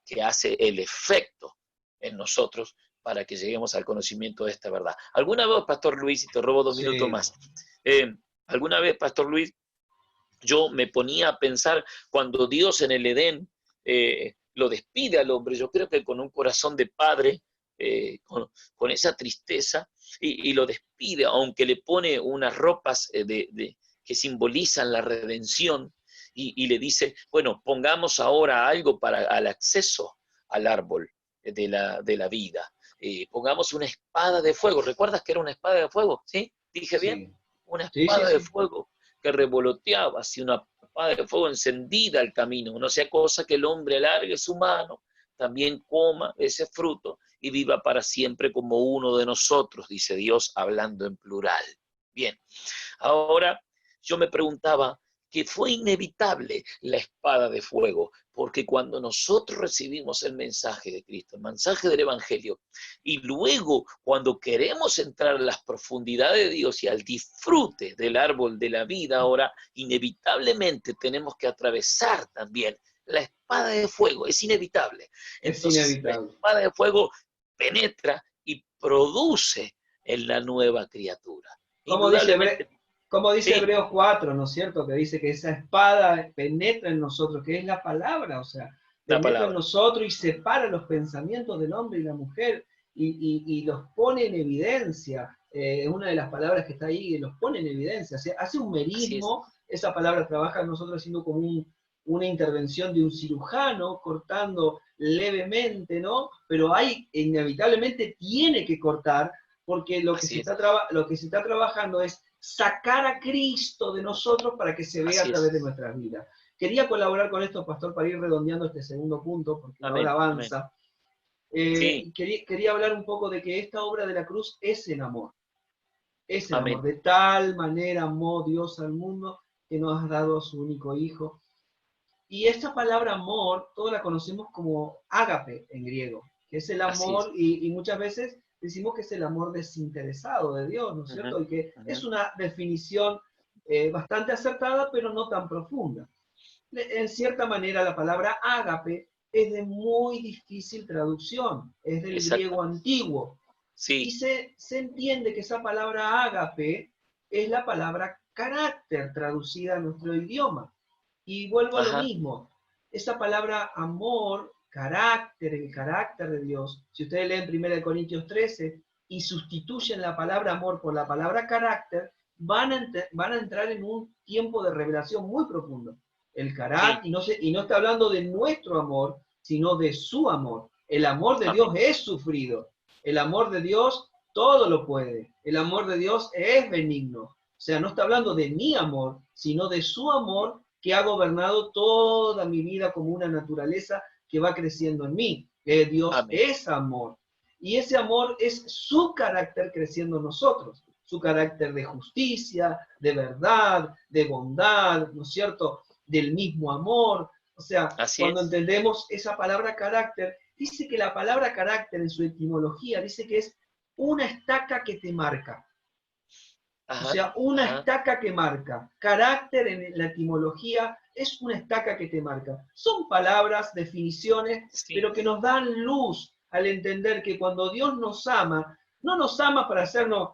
que hace el efecto en nosotros para que lleguemos al conocimiento de esta verdad. ¿Alguna vez, Pastor Luis, y te robo 2 minutos sí, más, alguna vez, Pastor Luis, yo me ponía a pensar cuando Dios en el Edén lo despide al hombre? Yo creo que con un corazón de padre, con esa tristeza, y lo despide, aunque le pone unas ropas que simbolizan la redención, y le dice, bueno, pongamos ahora algo para el acceso al árbol de la vida. Pongamos una espada de fuego. ¿Recuerdas que era una espada de fuego? ¿Sí? ¿Dije bien? sí, Una sí, sí, espada de sí, fuego que revoloteaba hacia una espada de fuego encendida al camino. No sea cosa que el hombre alargue su mano, también coma ese fruto y viva para siempre como uno de nosotros, dice Dios hablando en plural. Bien, ahora yo me preguntaba que fue inevitable la espada de fuego, porque cuando nosotros recibimos el mensaje de Cristo, el mensaje del Evangelio, y luego cuando queremos entrar a las profundidades de Dios y al disfrute del árbol de la vida, ahora inevitablemente tenemos que atravesar también la espada de fuego, es inevitable. es Entonces la inevitable. espada de fuego penetra y produce en la nueva criatura. Como dice, Indudablemente, como dice sí, Hebreos 4, ¿no es cierto? Que dice que esa espada penetra en nosotros, que es la palabra, o sea, la penetra en palabra. nosotros y separa los pensamientos del hombre y la mujer y los pone en evidencia. Es una de las palabras que está ahí, los pone en evidencia. O sea, hace un Así es, merismo, esa palabra trabaja en nosotros haciendo como una intervención de un cirujano, cortando levemente, ¿no? Pero hay, inevitablemente tiene que cortar porque así es, lo que se está trabajando es sacar a Cristo de nosotros para que se vea a así través es. de nuestras vidas. Quería colaborar con esto, Pastor, para ir redondeando este segundo punto, porque la hora Amén, amén. avanza. Sí, Quería hablar un poco de que esta obra de la cruz es el amor. amén. De tal manera amó Dios al mundo que nos ha dado a su único Hijo. Y esta palabra amor, todos la conocemos como ágape en griego, que es el Así es. amor, y muchas veces decimos que es el amor desinteresado de Dios, ¿no es Ujú, cierto? Y que ujú. es una definición bastante acertada, pero no tan profunda. En cierta manera, la palabra ágape es de muy difícil traducción, es del griego Exactamente. antiguo, y Sí. se entiende que esa palabra ágape es la palabra carácter traducida a nuestro idioma. Y vuelvo a lo Ajá. mismo, esa palabra amor, carácter, el carácter de Dios, si ustedes leen 1 Corintios 13 y sustituyen la palabra amor por la palabra carácter, van a entrar en un tiempo de revelación muy profundo. El Sí. carácter, y no está hablando de nuestro amor, sino de su amor. El amor de Dios Amén. es sufrido. El amor de Dios todo lo puede. El amor de Dios es benigno. O sea, no está hablando de mi amor, sino de su amor que ha gobernado toda mi vida como una naturaleza que va creciendo en mí. Dios Amén. es amor. Y ese amor es su carácter creciendo en nosotros. Su carácter de justicia, de verdad, de bondad, ¿no es cierto? Del mismo amor. O sea, Así cuando es. entendemos esa palabra carácter, dice que la palabra carácter en su etimología dice que es una estaca que te marca. O Ajá. sea, una Ajá. estaca que marca. Carácter en la etimología es una estaca que te marca. Son palabras, definiciones, Sí. pero que nos dan luz al entender que cuando Dios nos ama, no nos ama para hacernos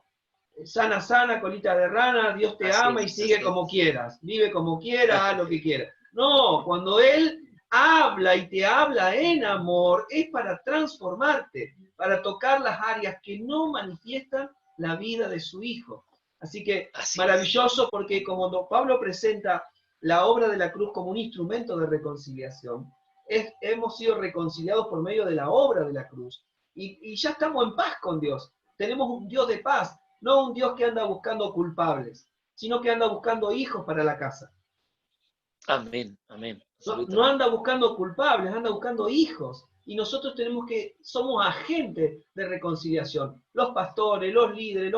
sana, sana, colita de rana, Dios te Así ama y es. sigue Así como es. quieras, vive como quieras, haz lo que quieras. No, cuando Él habla y te habla en amor, es para transformarte, para tocar las áreas que no manifiestan la vida de su Hijo. Así que Así es. maravilloso porque como Pablo presenta la obra de la cruz como un instrumento de reconciliación, hemos sido reconciliados por medio de la obra de la cruz y ya estamos en paz con Dios. Tenemos un Dios de paz, no un Dios que anda buscando culpables, sino que anda buscando hijos para la casa. Amén. Amén. No, no Absolutamente. anda buscando culpables, anda buscando hijos. Y nosotros somos agentes de reconciliación. Los pastores, los líderes,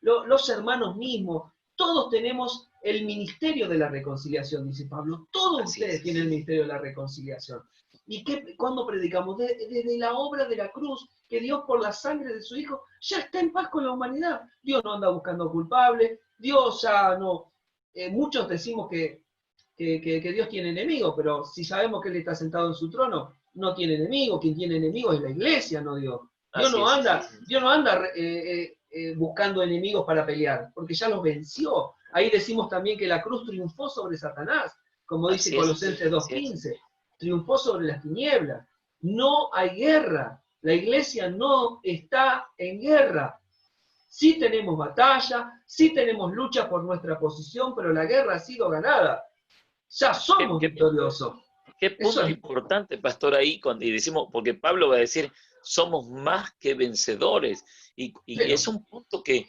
los hermanos mismos, todos tenemos el ministerio de la reconciliación, dice Pablo. Todos Así ustedes es. tienen el ministerio de la reconciliación. ¿Y cuándo predicamos? Desde la obra de la cruz, que Dios por la sangre de su Hijo ya está en paz con la humanidad. Dios no anda buscando culpables, Dios ya no... muchos decimos que Dios tiene enemigos, pero si sabemos que Él está sentado en su trono, no tiene enemigos, quien tiene enemigos es la iglesia, no Dios. Dios Así no es. anda, Dios no anda buscando enemigos para pelear, porque ya los venció. Ahí decimos también que la cruz triunfó sobre Satanás, como dice Así es. Colosenses Así es. 2:15, triunfó sobre las tinieblas. No hay guerra, la iglesia no está en guerra. Sí tenemos batalla, sí tenemos lucha por nuestra posición, pero la guerra ha sido ganada. Ya ¿Qué, somos qué, victoriosos. qué Eso punto es, importante, pastor, ahí cuando y decimos, porque Pablo va a decir, somos más que vencedores. Y pero es un punto que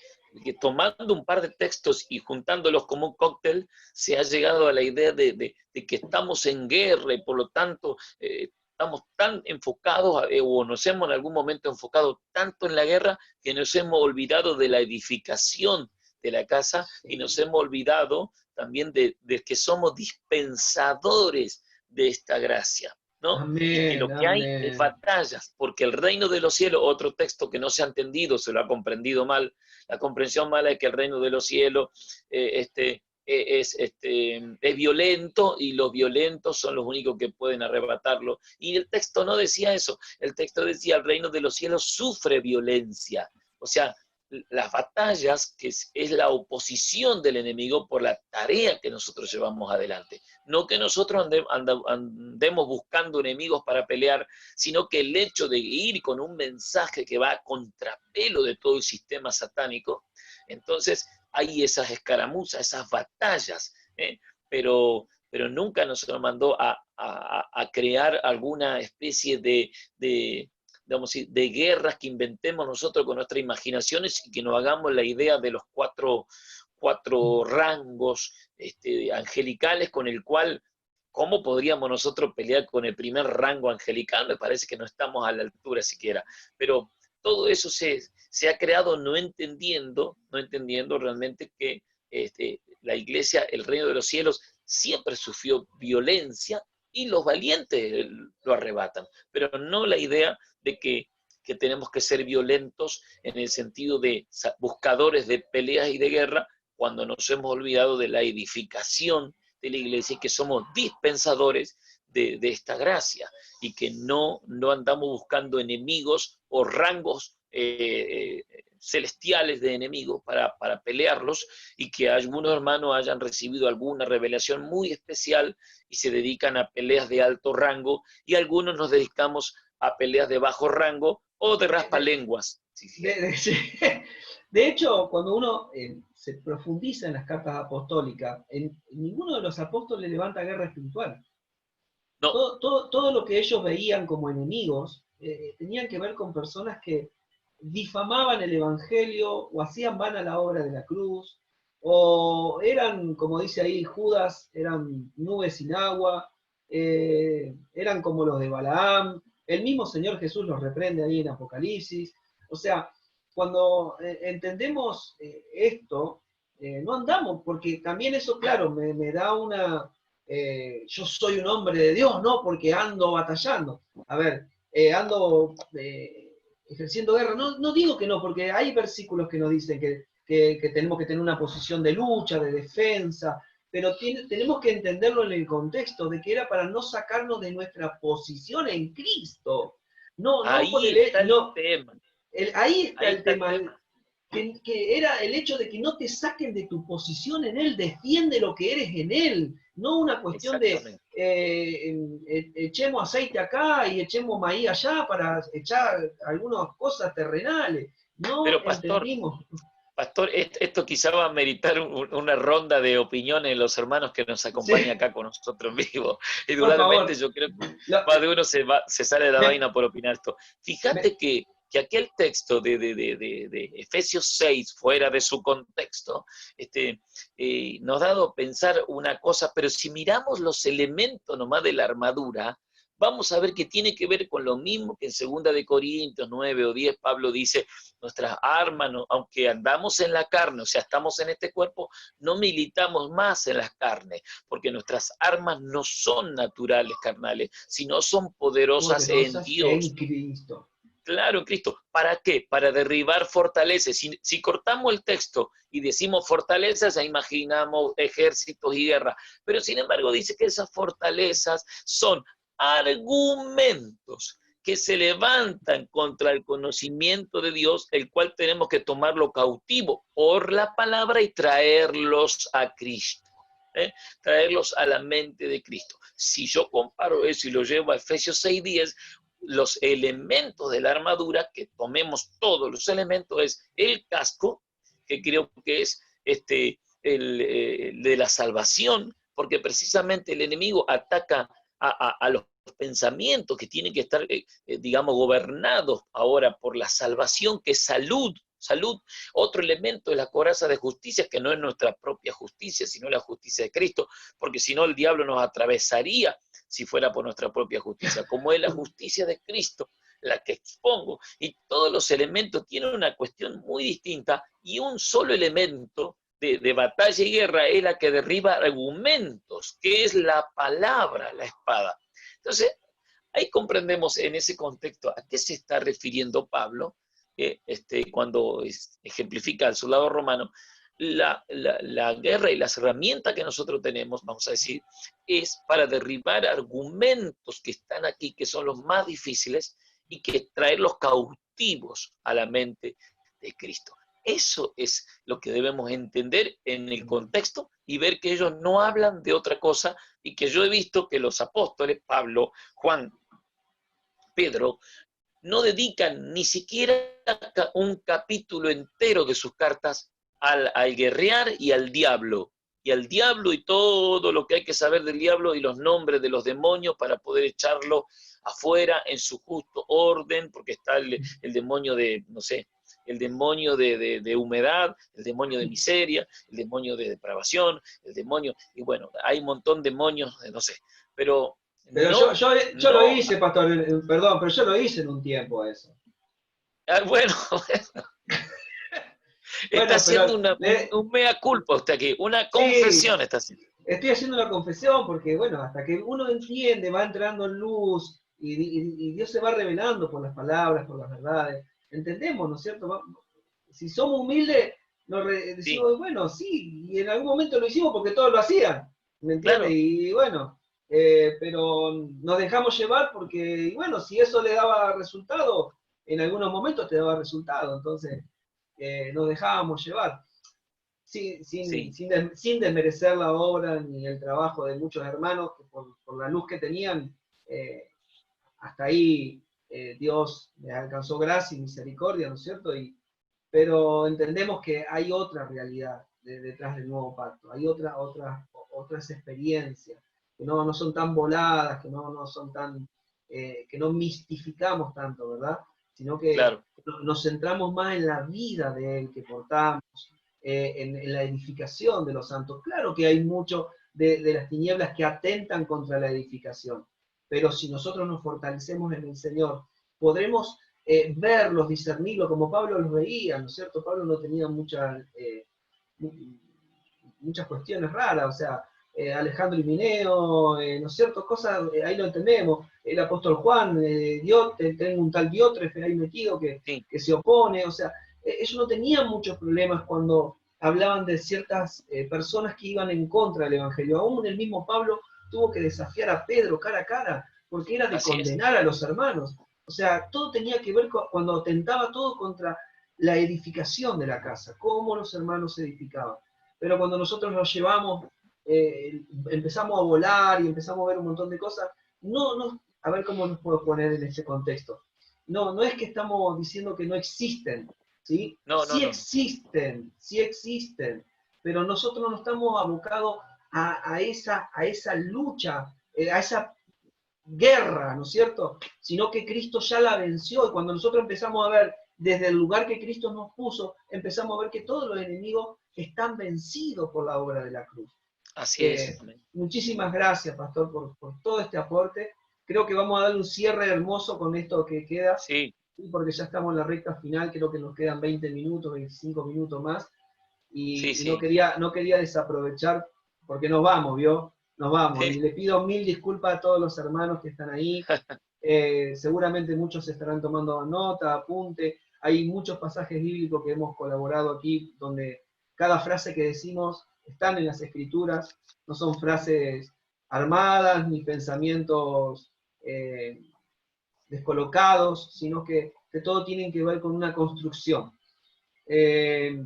tomando un par de textos y juntándolos como un cóctel, se ha llegado a la idea de que estamos en guerra y por lo tanto estamos tan enfocados o nos hemos en algún momento enfocado tanto en la guerra que nos hemos olvidado de la edificación de la casa y nos hemos olvidado también de que somos dispensadores de esta gracia, ¿no? Y que amén, lo que hay es amén. batallas, porque el reino de los cielos, otro texto que no se ha entendido, se lo ha comprendido mal, la comprensión mala es que el reino de los cielos es violento y los violentos son los únicos que pueden arrebatarlo. Y el texto no decía eso, el texto decía el reino de los cielos sufre violencia. O sea, las batallas, que es la oposición del enemigo por la tarea que nosotros llevamos adelante. No que nosotros andemos buscando enemigos para pelear, sino que el hecho de ir con un mensaje que va a contrapelo de todo el sistema satánico, entonces hay esas escaramuzas, esas batallas, ¿eh? pero nunca nos mandó a crear alguna especie digamos, de guerras que inventemos nosotros con nuestras imaginaciones y que nos hagamos la idea de los cuatro rangos angelicales con el cual, ¿cómo podríamos nosotros pelear con el primer rango angelical? Me parece que no estamos a la altura siquiera, pero todo eso se ha creado no entendiendo realmente que la iglesia, el reino de los cielos, siempre sufrió violencia y los valientes lo arrebatan, pero no la idea de que tenemos que ser violentos en el sentido de buscadores de peleas y de guerra, cuando nos hemos olvidado de la edificación de la iglesia y que somos dispensadores de esta gracia y que no andamos buscando enemigos o rangos celestiales de enemigos para pelearlos, y que algunos hermanos hayan recibido alguna revelación muy especial y se dedican a peleas de alto rango, y algunos nos dedicamos a peleas de bajo rango o de raspalenguas. De hecho, cuando uno se profundiza en las cartas apostólicas, ninguno de los apóstoles levanta guerra espiritual. No. Todo lo que ellos veían como enemigos tenían que ver con personas que difamaban el evangelio o hacían vana la obra de la cruz, o eran, como dice ahí Judas, eran nubes sin agua, eran como los de Balaam. El mismo Señor Jesús los reprende ahí en Apocalipsis. O sea, cuando entendemos esto, no andamos, porque también eso, claro, me da una... yo soy un hombre de Dios, no porque ando batallando. A ver, ando ejerciendo guerra. No digo que no, porque hay versículos que nos dicen que tenemos que tener una posición de lucha, de defensa, pero tenemos que entenderlo en el contexto de que era para no sacarnos de nuestra posición en Cristo. Ahí está el tema. Ahí está el tema. Que era el hecho de que no te saquen de tu posición en Él, defiende lo que eres en Él, no una cuestión de echemos aceite acá y echemos maíz allá para echar algunas cosas terrenales. No. Pero Pastor, esto quizá va a meritar una ronda de opiniones de los hermanos que nos acompañan acá con nosotros vivos. Indudablemente yo creo que más de uno se sale de la vaina por opinar esto. Fíjate que aquel texto de Efesios 6, fuera de su contexto, nos ha dado a pensar una cosa, pero si miramos los elementos nomás de la armadura, vamos a ver que tiene que ver con lo mismo que en 2 de Corintios 9 o 10 Pablo dice: nuestras armas, aunque andamos en la carne, o sea, estamos en este cuerpo, no militamos más en las carnes, porque nuestras armas no son naturales, carnales, sino son poderosas en Dios. En Cristo. Claro, en Cristo. ¿Para qué? Para derribar fortalezas. Si cortamos el texto y decimos fortalezas, ya imaginamos ejércitos y guerra. Pero sin embargo dice que esas fortalezas son argumentos que se levantan contra el conocimiento de Dios, el cual tenemos que tomarlo cautivo por la palabra y traerlos a Cristo. Traerlos a la mente de Cristo. Si yo comparo eso y lo llevo a Efesios 6:10, los elementos de la armadura, que tomemos todos los elementos, es el casco, que creo que es el de la salvación, porque precisamente el enemigo ataca a los pensamientos que tienen que estar, digamos, gobernados ahora por la salvación, que es salud. Otro elemento es la coraza de justicia, que no es nuestra propia justicia, sino la justicia de Cristo, porque si no el diablo nos atravesaría si fuera por nuestra propia justicia, como es la justicia de Cristo, la que expongo. Y todos los elementos tienen una cuestión muy distinta, y un solo elemento de batalla y guerra es la que derriba argumentos, que es la palabra, la espada. Entonces, ahí comprendemos en ese contexto a qué se está refiriendo Pablo, cuando ejemplifica al soldado romano. La guerra y las herramientas que nosotros tenemos, vamos a decir, es para derribar argumentos que están aquí, que son los más difíciles, y que traerlos cautivos a la mente de Cristo. Eso es lo que debemos entender en el contexto y ver que ellos no hablan de otra cosa, y que yo he visto que los apóstoles, Pablo, Juan, Pedro, no dedican ni siquiera un capítulo entero de sus cartas al guerrear y al diablo. Y todo lo que hay que saber del diablo y los nombres de los demonios para poder echarlo afuera en su justo orden, porque está el demonio de, no sé, el demonio de humedad, el demonio de miseria, el demonio de depravación, el demonio, y bueno, hay un montón de demonios, no sé, pero yo lo hice, pastor, perdón, pero yo lo hice en un tiempo eso. Bueno, está haciendo un mea culpa usted aquí, una confesión está haciendo. estoy haciendo la confesión porque, bueno, hasta que uno entiende, va entrando en luz y Dios se va revelando por las palabras, por las verdades. Entendemos, ¿no es cierto? Si somos humildes, Sí, decimos, bueno, sí, y en algún momento lo hicimos porque todos lo hacían, ¿me entiendes? claro, Y bueno, pero nos dejamos llevar porque, y bueno, si eso le daba resultado, en algunos momentos te daba resultado, entonces nos dejábamos llevar sí, sin desmerecer la obra ni el trabajo de muchos hermanos que por la luz que tenían, eh, hasta ahí Dios les alcanzó gracia y misericordia, ¿no es cierto? Pero entendemos que hay otra realidad detrás del nuevo pacto, hay otras experiencias que no son tan voladas, que no son tan, que no mistificamos tanto, ¿verdad? Sino que claro, nos centramos más en la vida de Él que portamos, en la edificación de los santos. Claro que hay mucho de las tinieblas que atentan contra la edificación, pero si nosotros nos fortalecemos en el Señor, podremos verlos, discernirlos, como Pablo los veía, ¿no es cierto? Pablo no tenía muchas cuestiones raras, o sea, Alejandro y Mineo, ¿no es cierto? Cosas, ahí lo entendemos. El apóstol Juan, tengo un tal Diótrefe ahí metido sí, que se opone, o sea, ellos no tenían muchos problemas cuando hablaban de ciertas personas que iban en contra del Evangelio. Aún el mismo Pablo tuvo que desafiar a Pedro cara a cara, porque era de así es. condenar a los hermanos. O sea, todo tenía que ver cuando atentaba todo contra la edificación de la casa, cómo los hermanos se edificaban. Pero cuando nosotros nos llevamos, empezamos a volar y empezamos a ver un montón de cosas, a ver cómo nos puedo poner en este contexto. No es que estamos diciendo que no existen, ¿sí? No, no, no, no. Sí existen, pero nosotros no estamos abocados a esa lucha, a esa guerra, ¿no es cierto? Sino que Cristo ya la venció y cuando nosotros empezamos a ver desde el lugar que Cristo nos puso, empezamos a ver que todos los enemigos están vencidos por la obra de la cruz. Así es. Amén. Muchísimas gracias, Pastor, por todo este aporte. Creo que vamos a dar un cierre hermoso con esto que queda, Sí, porque ya estamos en la recta final, creo que nos quedan 20 minutos, 25 minutos más, sí, y sí. no quería desaprovechar, porque nos vamos, ¿vio? Nos vamos, y le pido mil disculpas a todos los hermanos que están ahí, seguramente muchos estarán tomando nota, apunte, hay muchos pasajes bíblicos que hemos colaborado aquí, donde cada frase que decimos están en las escrituras, no son frases armadas ni pensamientos descolocados, sino que todo tiene que ver con una construcción. Eh,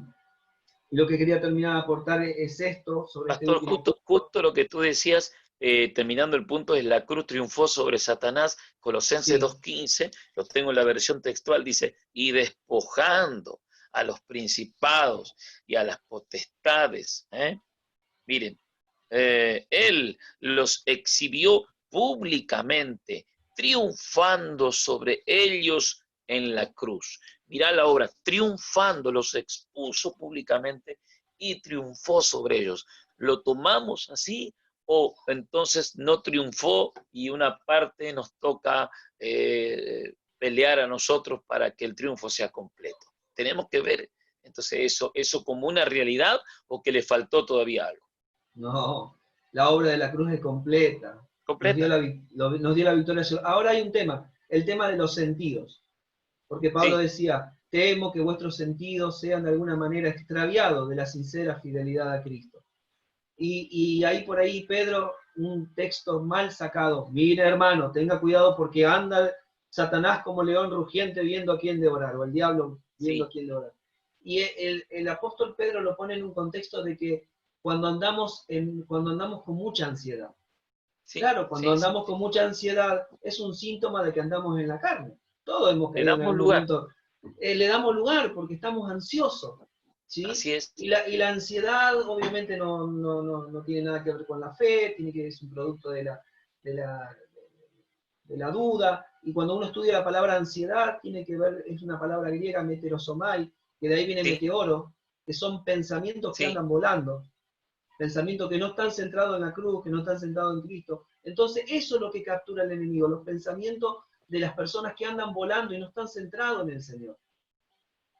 lo que quería terminar de aportar es esto, sobre este Pastor, último justo, punto. justo lo que tú decías, terminando el punto, es la cruz triunfó sobre Satanás, Colosenses Sí, 2:15, lo tengo en la versión textual, dice, y despojando a los principados y a las potestades, miren, él los exhibió públicamente, triunfando sobre ellos en la cruz. Mirá la obra, triunfando, los expuso públicamente y triunfó sobre ellos. ¿Lo tomamos así o entonces no triunfó y una parte nos toca pelear a nosotros para que el triunfo sea completo? Tenemos que ver entonces eso como una realidad o que le faltó todavía algo. no, la obra de la cruz es completa, Completa. nos dio la victoria. Ahora hay un tema, el tema de los sentidos, porque Pablo Sí, decía, temo que vuestros sentidos sean de alguna manera extraviados de la sincera fidelidad a Cristo. Y ahí por ahí Pedro, un texto mal sacado, mire hermano, tenga cuidado porque anda Satanás como león rugiente viendo a quién devorar, o el diablo viendo a sí, quién devorar. Y el apóstol Pedro lo pone en un contexto de que cuando andamos con mucha ansiedad. sí, Claro, cuando sí, sí, andamos con sí. mucha ansiedad es un síntoma de que andamos en la carne. Todos hemos Le caído en damos algún lugar. momento. Le damos lugar porque estamos ansiosos, ¿sí? Así es. Y la ansiedad obviamente no tiene nada que ver con la fe, es un producto de la, de la duda. Y cuando uno estudia la palabra ansiedad, tiene que ver, es una palabra griega, meterosomai, que de ahí viene Sí, meteoro, que son pensamientos que sí, andan volando, pensamientos que no están centrados en la cruz, que no están centrados en Cristo. Entonces, eso es lo que captura el enemigo, los pensamientos de las personas que andan volando y no están centrados en el Señor.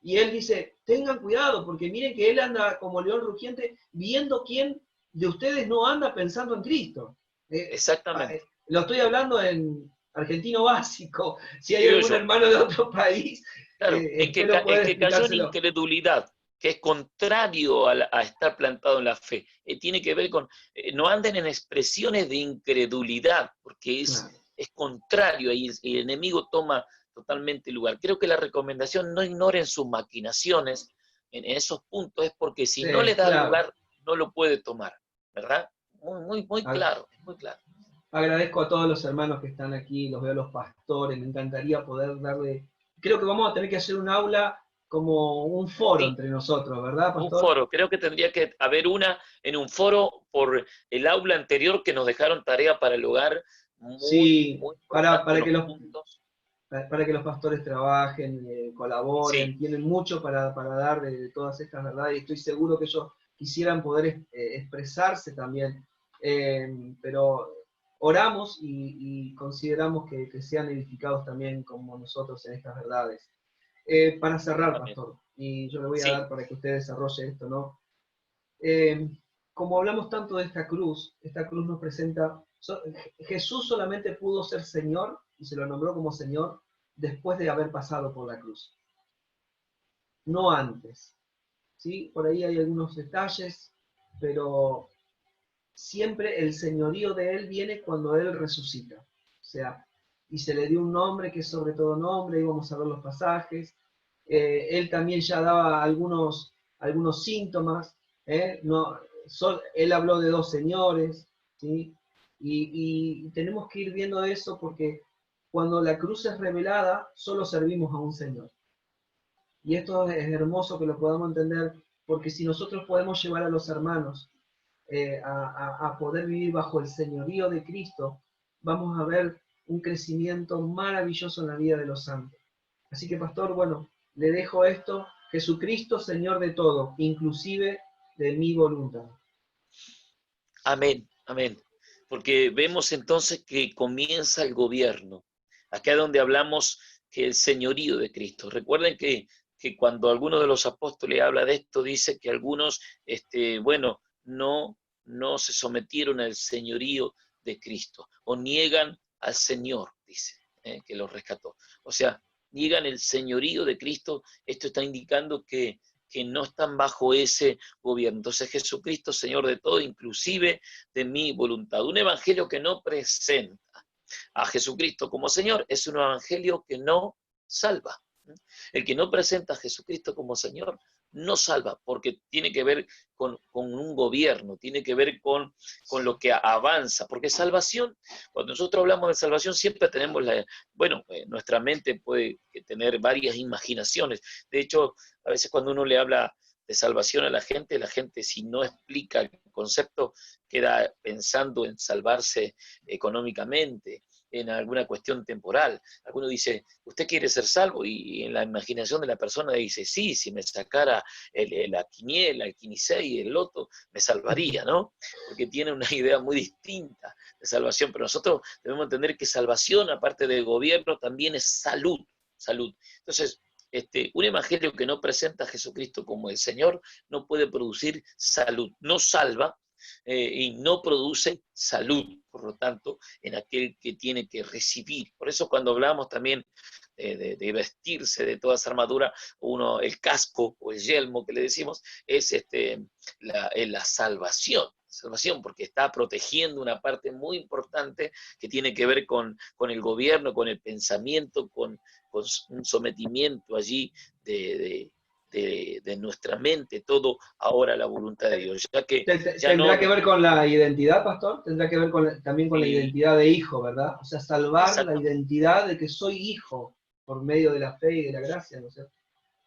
Y él dice, tengan cuidado, porque miren que él anda como león rugiente viendo quién de ustedes no anda pensando en Cristo. Exactamente. Lo estoy hablando en argentino básico. Si hay algún Criollo. hermano de otro país, Claro, espero en poder que cayó en explicárselo. incredulidad, que es contrario a estar plantado en la fe. Tiene que ver con, no anden en expresiones de incredulidad, porque Claro. es contrario, y el enemigo toma totalmente lugar. Creo que la recomendación, no ignoren sus maquinaciones en esos puntos, es porque si Sí, no le da claro. lugar, no lo puede tomar, ¿verdad? Muy claro, es muy claro. Agradezco a todos los hermanos que están aquí, los veo a los pastores, me encantaría poder darle... Creo que vamos a tener que hacer un aula como un foro Sí, entre nosotros, ¿verdad, un pastor? foro. Creo que tendría que haber una en un foro por el aula anterior que nos dejaron tarea para el hogar, Sí, muy importante, para unos puntos. que los pastores trabajen, Sí, colaboren, tienen mucho para dar de todas estas verdades y estoy seguro que ellos quisieran poder expresarse también, pero oramos y consideramos que sean edificados también como nosotros en estas verdades. Para cerrar, amén. pastor, y yo le voy a Sí, dar para que usted desarrolle esto, ¿no? Eh, Como hablamos tanto de esta cruz nos presenta, Jesús solamente pudo ser Señor, y se lo nombró como Señor, después de haber pasado por la cruz, no antes. ¿Sí? Por ahí hay algunos detalles, pero siempre el señorío de Él viene cuando Él resucita. O sea, y se le dio un nombre que es sobre todo nombre, y vamos a ver los pasajes. Él también ya daba algunos síntomas. No, él habló de dos señores, ¿sí? Y tenemos que ir viendo eso porque cuando la cruz es revelada, solo servimos a un Señor. Y esto es hermoso que lo podamos entender, porque si nosotros podemos llevar a los hermanos a poder vivir bajo el señorío de Cristo, vamos a ver un crecimiento maravilloso en la vida de los santos. Así que, pastor, bueno, le dejo esto, Jesucristo, Señor de todo, inclusive de mi voluntad. amén, amén. Porque vemos entonces que comienza el gobierno. Acá es donde hablamos que el señorío de Cristo. Recuerden que cuando alguno de los apóstoles habla de esto, dice que algunos, bueno, no se sometieron al señorío de Cristo o niegan al Señor, dice, que los rescató. O sea, niegan el señorío de Cristo. Esto está indicando que no están bajo ese gobierno. Entonces Jesucristo, Señor de todo, inclusive de mi voluntad. Un evangelio que no presenta a Jesucristo como Señor es un evangelio que no salva. El que no presenta a Jesucristo como Señor no salva, porque tiene que ver con un gobierno, tiene que ver con lo que avanza, porque salvación, cuando nosotros hablamos de salvación, siempre tenemos nuestra mente puede tener varias imaginaciones. De hecho, a veces cuando uno le habla de salvación a la gente si no explica el concepto, queda pensando en salvarse económicamente, en alguna cuestión temporal. Alguno dice, ¿usted quiere ser salvo? Y en la imaginación de la persona dice, sí, si me sacara la quiniela, el quinisei, el loto, me salvaría, ¿no? Porque tiene una idea muy distinta de salvación, pero nosotros debemos entender que salvación, aparte de gobierno, también es salud, salud. Entonces, un evangelio que no presenta a Jesucristo como el Señor no puede producir salud, no salva, y no produce salud, por lo tanto, en aquel que tiene que recibir. Por eso cuando hablamos también de vestirse de toda esa armadura, el casco o el yelmo que le decimos, es la salvación, porque está protegiendo una parte muy importante que tiene que ver con el gobierno, con el pensamiento, con un sometimiento allí de nuestra mente, todo ahora a la voluntad de Dios, ya que ya ¿Tendrá no, que ver con la identidad, pastor? Tendrá que ver también con la sí, identidad de hijo, ¿verdad? O sea, salvar la exactamente, identidad de que soy hijo por medio de la fe y de la gracia, ¿no es cierto?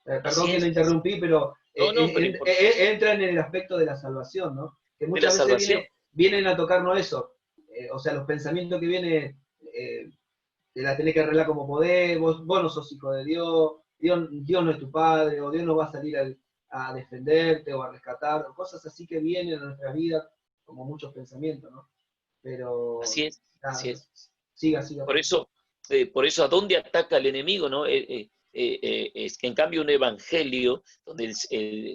Perdón así que lo es, interrumpí, pero no, pero importante, entra en el aspecto de la salvación, ¿no? Que de la muchas veces salvación, vienen a tocarnos eso. O sea, los pensamientos que vienen, te la tenés que arreglar como podés, vos no sos hijo de Dios no es tu padre, o Dios no va a salir a defenderte o a rescatar, o cosas así que vienen a nuestra vida como muchos pensamientos, ¿no? Pero, así es, así nada, es. siga. Por eso, ¿a dónde ataca el enemigo? ¿No? Es que en cambio un evangelio donde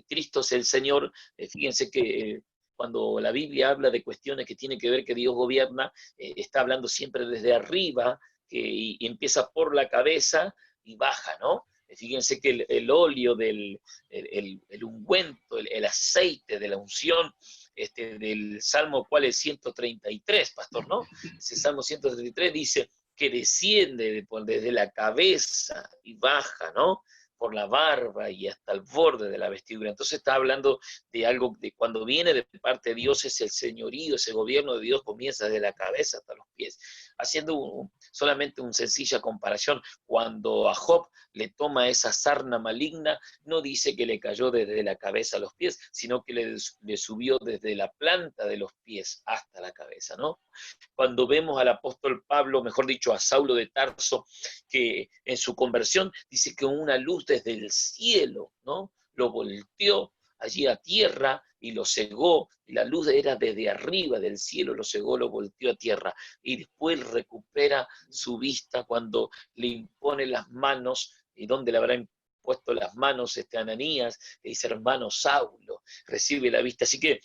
Cristo es el Señor, fíjense que cuando la Biblia habla de cuestiones que tienen que ver que Dios gobierna, está hablando siempre desde arriba, y empieza por la cabeza y baja, ¿no? Fíjense que el óleo el ungüento, el aceite de la unción, del Salmo, ¿cuál es? 133, pastor, ¿no? Ese Salmo 133 dice que desciende desde la cabeza y baja, ¿no? Por la barba y hasta el borde de la vestidura. Entonces está hablando de algo, de cuando viene de parte de Dios, es el señorío, ese gobierno de Dios comienza desde la cabeza hasta los pies. Haciendo solamente una sencilla comparación, cuando a Job le toma esa sarna maligna, no dice que le cayó desde la cabeza a los pies, sino que le subió desde la planta de los pies hasta la cabeza, ¿no? Cuando vemos al apóstol Pablo, mejor dicho, a Saulo de Tarso, que en su conversión dice que una luz desde el cielo, ¿no? Lo volteó allí a tierra y lo cegó, y la luz era desde arriba del cielo, lo cegó, lo volteó a tierra, y después recupera su vista cuando le impone las manos, y donde le habrá puesto las manos Ananías, y dice, hermano Saulo, recibe la vista. Así que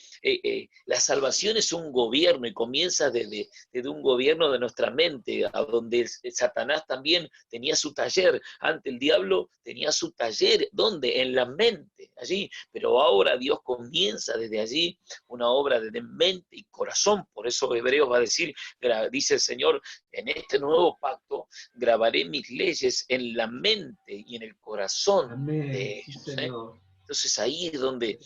la salvación es un gobierno y comienza desde un gobierno de nuestra mente, a donde Satanás también tenía su taller. Antes el diablo tenía su taller, ¿dónde? En la mente, allí. Pero ahora Dios comienza desde allí una obra de mente y corazón. Por eso Hebreos va a decir, dice el Señor, en este nuevo pacto grabaré mis leyes en la mente y en el corazón de ellos. Sí, Señor. Entonces ahí es donde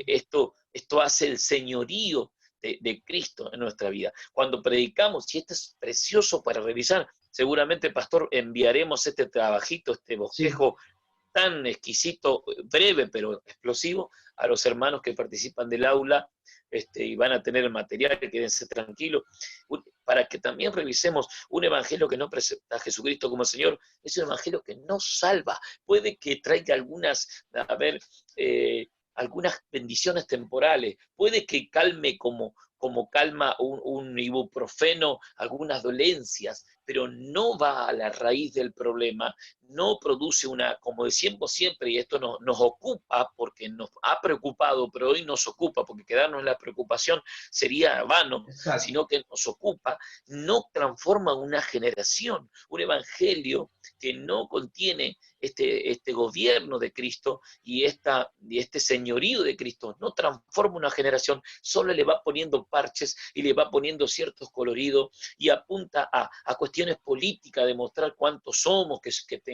esto hace el señorío de Cristo en nuestra vida. Cuando predicamos, y esto es precioso para revisar, seguramente, pastor, enviaremos este trabajito, este bosquejo tan exquisito, breve pero explosivo, a los hermanos que participan del aula, y van a tener el material, quédense tranquilos, para que también revisemos un evangelio que no presenta a Jesucristo como Señor. Es un evangelio que no salva, puede que traiga algunas bendiciones temporales, puede que calme como calma un ibuprofeno algunas dolencias, pero no va a la raíz del problema, no produce como decimos siempre, y esto nos ocupa porque nos ha preocupado, pero hoy nos ocupa, porque quedarnos en la preocupación sería vano. Exacto. Sino que nos ocupa, no transforma una generación, un evangelio que no contiene este gobierno de Cristo y este señorío de Cristo, no transforma una generación, solo le va poniendo parches y le va poniendo ciertos coloridos y apunta a cuestiones políticas, de mostrar cuántos somos, que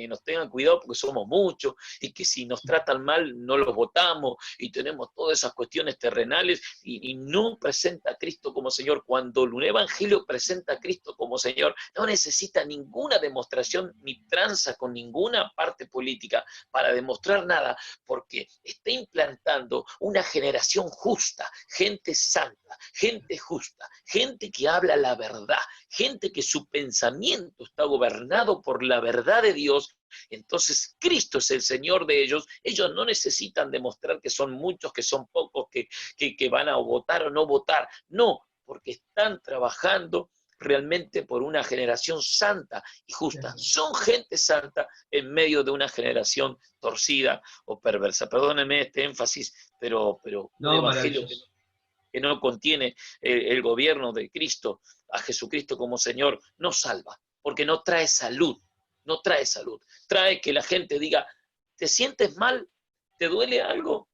nos tengan cuidado porque somos muchos, y que si nos tratan mal no los votamos, y tenemos todas esas cuestiones terrenales, y no presenta a Cristo como Señor. Cuando un evangelio presenta a Cristo como Señor, no necesita ninguna demostración ni tranza con ninguna parte política para demostrar nada, porque está implantando una generación justa, gente santa, gente justa, gente que habla la verdad, gente que su pensamiento está gobernado por la verdad de Dios. Entonces Cristo es el Señor de ellos. Ellos no necesitan demostrar que son muchos, que son pocos, que van a votar o no votar. No, porque están trabajando realmente por una generación santa y justa. Son gente santa en medio de una generación torcida o perversa. Perdónenme este énfasis, pero un evangelio que no contiene el gobierno de Cristo, a Jesucristo como Señor, no salva, porque no trae salud. No trae salud. Trae que la gente diga, ¿te sientes mal? ¿Te duele algo?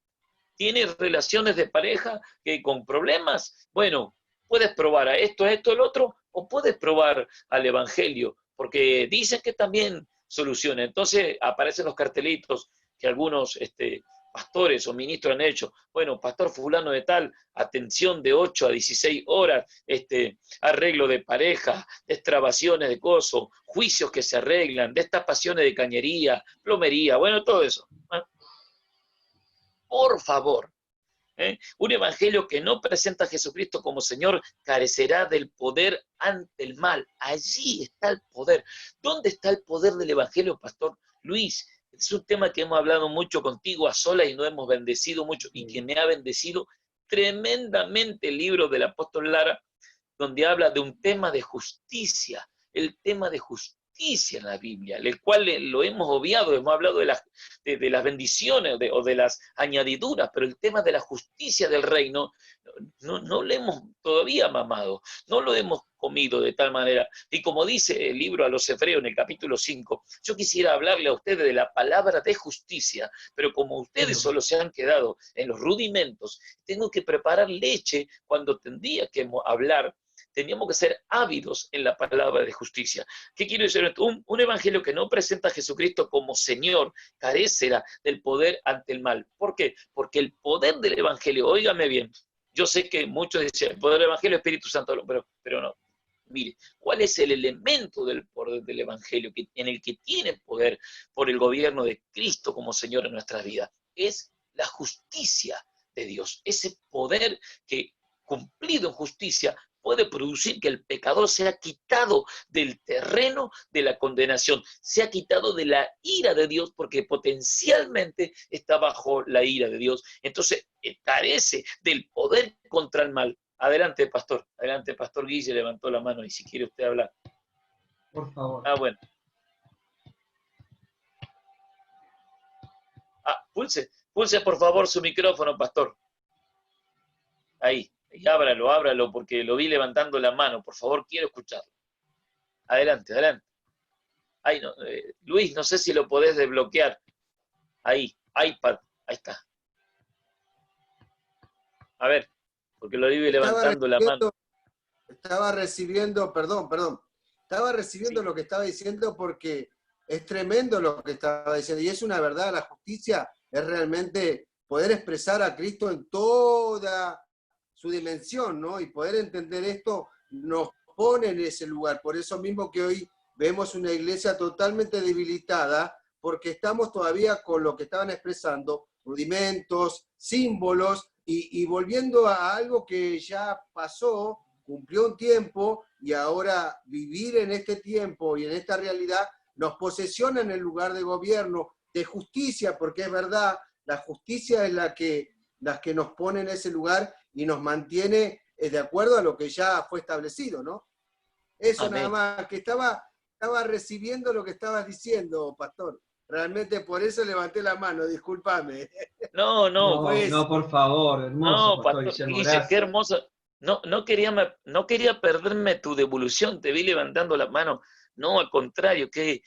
¿Tienes relaciones de pareja con problemas? Bueno, puedes probar a esto, el otro, o puedes probar al evangelio, porque dicen que también soluciona. Entonces aparecen los cartelitos que algunos pastores o ministros han hecho. Bueno, pastor fulano de tal, atención de 8 a 16 horas, arreglo de pareja, destrabaciones de gozo, juicios que se arreglan, destapaciones de cañería, plomería, bueno, todo eso. Por favor, un evangelio que no presenta a Jesucristo como Señor carecerá del poder ante el mal. Allí está el poder. ¿Dónde está el poder del evangelio, pastor Luis? Es un tema que hemos hablado mucho contigo a solas y no hemos bendecido mucho, y que me ha bendecido tremendamente el libro del apóstol Lara, donde habla de un tema de justicia, el tema de justicia en la Biblia, el cual lo hemos obviado. Hemos hablado de las bendiciones o de las añadiduras, pero el tema de la justicia del reino no lo hemos todavía mamado, no lo hemos comido de tal manera. Y como dice el libro a los Hebreos en el capítulo 5, yo quisiera hablarle a ustedes de la palabra de justicia, pero como ustedes solo se han quedado en los rudimentos, tengo que preparar leche cuando tendría que hablar. Teníamos que ser ávidos en la palabra de justicia. ¿Qué quiero decir? Un evangelio que no presenta a Jesucristo como Señor carecerá del poder ante el mal. ¿Por qué? Porque el poder del evangelio, óigame bien, yo sé que muchos dicen, el poder del evangelio, Espíritu Santo, pero no. Mire, ¿cuál es el elemento del poder del evangelio en el que tiene poder por el gobierno de Cristo como Señor en nuestras vidas? Es la justicia de Dios, ese poder que cumplido en justicia puede producir que el pecador sea quitado del terreno de la condenación, sea quitado de la ira de Dios, porque potencialmente está bajo la ira de Dios. Entonces, carece del poder contra el mal. Adelante, pastor. Adelante, pastor Guille levantó la mano y si quiere usted hablar. Por favor. Bueno. Pulse por favor su micrófono, pastor. Ahí. Y ábralo, porque lo vi levantando la mano. Por favor, quiero escucharlo. Adelante. Ay, no, Luis, no sé si lo podés desbloquear. Ahí, iPad, ahí está. A ver, porque lo vi levantando la mano. Estaba recibiendo Sí. lo que estaba diciendo porque es tremendo lo que estaba diciendo. Y es una verdad, la justicia es realmente poder expresar a Cristo en toda su dimensión, ¿no? Y poder entender esto nos pone en ese lugar. Por eso mismo que hoy vemos una iglesia totalmente debilitada, porque estamos todavía con lo que estaban expresando, rudimentos, símbolos, y volviendo a algo que ya pasó, cumplió un tiempo, y ahora vivir en este tiempo y en esta realidad nos posesiona en el lugar de gobierno, de justicia, porque es verdad, la justicia es la que nos pone en ese lugar y nos mantiene de acuerdo a lo que ya fue establecido, ¿no? Eso Amén. nada más, que estaba recibiendo lo que estabas diciendo, pastor. Realmente por eso levanté la mano, discúlpame. No, pues, No, por favor, hermoso, no, pastor pastor Guillermo, Guille, qué gracias. hermoso. No quería perderme tu devolución, te vi levantando la mano. No, al contrario, qué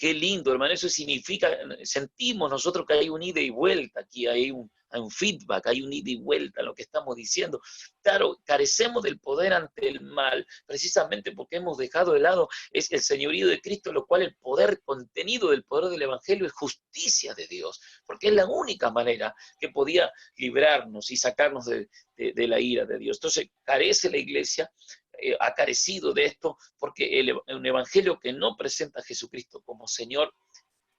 lindo, hermano. Eso significa, sentimos nosotros que hay un ida y vuelta aquí, hay un feedback, hay un ida y vuelta en lo que estamos diciendo. Claro, carecemos del poder ante el mal, precisamente porque hemos dejado de lado es el señorío de Cristo, lo cual el poder contenido del poder del Evangelio es justicia de Dios, porque es la única manera que podía librarnos y sacarnos de la ira de Dios. Entonces, carece la iglesia, ha carecido de esto, porque un evangelio que no presenta a Jesucristo como Señor,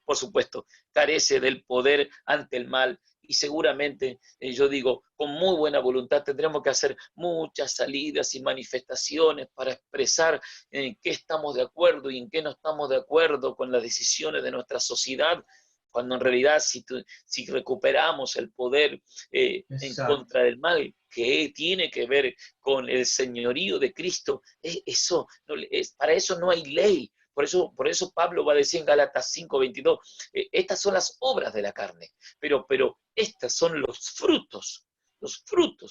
por supuesto, carece del poder ante el mal. Y seguramente, yo digo, con muy buena voluntad tendremos que hacer muchas salidas y manifestaciones para expresar en qué estamos de acuerdo y en qué no estamos de acuerdo con las decisiones de nuestra sociedad, cuando en realidad si recuperamos el poder en contra del mal, que tiene que ver con el señorío de Cristo, para eso no hay ley. Por eso Pablo va a decir en Gálatas 5:22, estas son las obras de la carne, pero estas son los frutos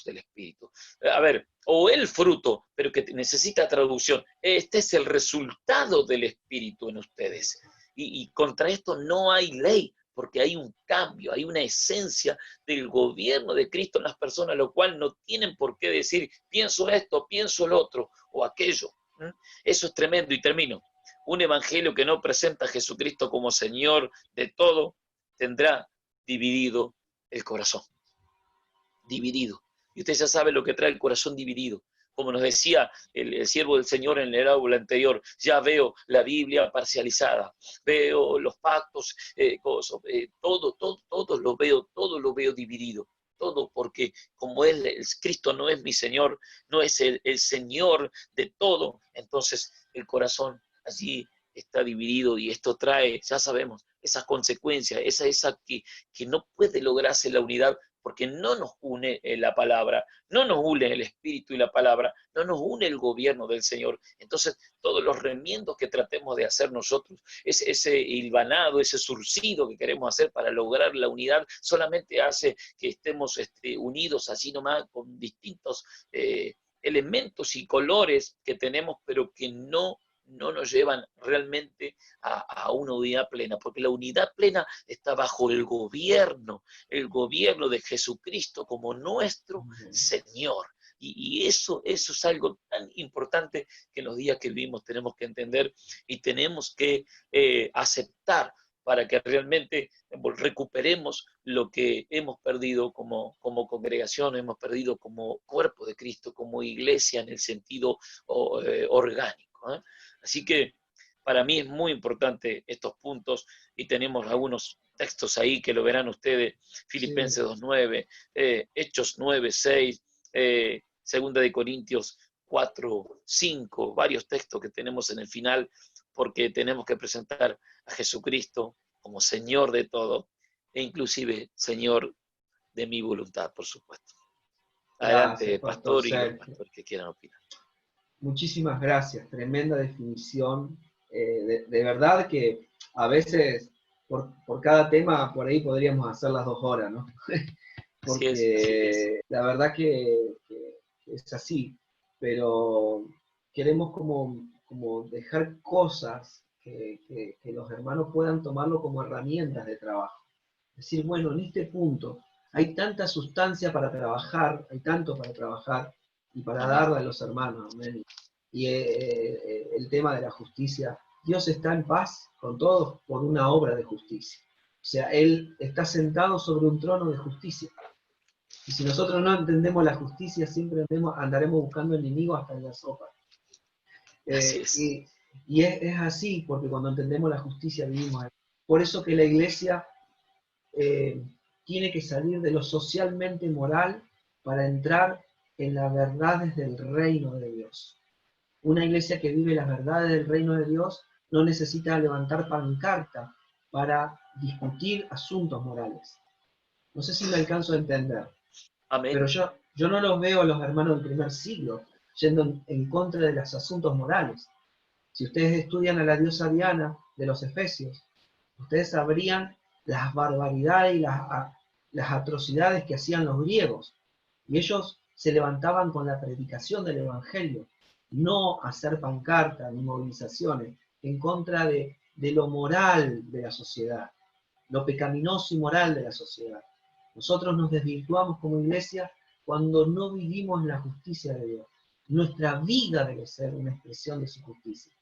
del Espíritu. A ver, o el fruto, pero que necesita traducción. Este es el resultado del Espíritu en ustedes. Y contra esto no hay ley, porque hay un cambio, hay una esencia del gobierno de Cristo en las personas, lo cual no tienen por qué decir, pienso esto, pienso lo otro, o aquello. Eso es tremendo, y termino. Un evangelio que no presenta a Jesucristo como Señor de todo, tendrá dividido el corazón. Dividido. Y usted ya sabe lo que trae el corazón dividido. Como nos decía el siervo del Señor en el aula anterior, ya veo la Biblia parcializada, veo los pactos, todo lo veo dividido. Todo porque como Cristo no es mi Señor, no es el Señor de todo, entonces el corazón allí está dividido y esto trae, ya sabemos, esas consecuencias, esa que no puede lograrse la unidad porque no nos une la palabra, no nos une el Espíritu y la palabra, no nos une el gobierno del Señor. Entonces, todos los remiendos que tratemos de hacer nosotros, ese hilvanado, ese surcido que queremos hacer para lograr la unidad, solamente hace que estemos unidos así nomás con distintos elementos y colores que tenemos, pero que no nos llevan realmente a una unidad plena, porque la unidad plena está bajo el gobierno de Jesucristo como nuestro Señor. Y eso es algo tan importante que en los días que vivimos tenemos que entender y tenemos que aceptar para que realmente recuperemos lo que hemos perdido como congregación, hemos perdido como cuerpo de Cristo, como iglesia en el sentido orgánico. Así que para mí es muy importante estos puntos y tenemos algunos textos ahí que lo verán ustedes, Filipenses 2.9, Hechos 9.6, Segunda de Corintios 4.5, varios textos que tenemos en el final, porque tenemos que presentar a Jesucristo como Señor de todo, e inclusive Señor de mi voluntad, por supuesto. Adelante, Gracias, pastor, y los Sergio. pastores que quieran opinar. Muchísimas gracias, tremenda definición. De verdad que a veces por cada tema por ahí podríamos hacer las 2 horas, ¿no? Porque Así es. la verdad que es así, pero queremos como dejar cosas que los hermanos puedan tomarlo como herramientas de trabajo. Decir, bueno, en este punto hay tanta sustancia para trabajar, hay tanto para trabajar y para Amén. darle a los hermanos. Amén. Y el tema de la justicia, Dios está en paz con todos por una obra de justicia. O sea, Él está sentado sobre un trono de justicia. Y si nosotros no entendemos la justicia, siempre andaremos buscando enemigos hasta en la sopa. Así es. Y es así, porque cuando entendemos la justicia vivimos ahí. Por eso que la iglesia tiene que salir de lo socialmente moral para entrar en las verdades del reino de Dios. Una iglesia que vive las verdades del reino de Dios no necesita levantar pancarta para discutir asuntos morales. No sé si me alcanzo a entender. Amén. Pero yo no los veo a los hermanos del primer siglo yendo en contra de los asuntos morales. Si ustedes estudian a la diosa Diana de los Efesios, ustedes sabrían las barbaridades y las atrocidades que hacían los griegos. Y ellos se levantaban con la predicación del Evangelio, no hacer pancartas ni movilizaciones en contra de lo moral de la sociedad, lo pecaminoso y moral de la sociedad. Nosotros nos desvirtuamos como iglesia cuando no vivimos la justicia de Dios. Nuestra vida debe ser una expresión de su justicia.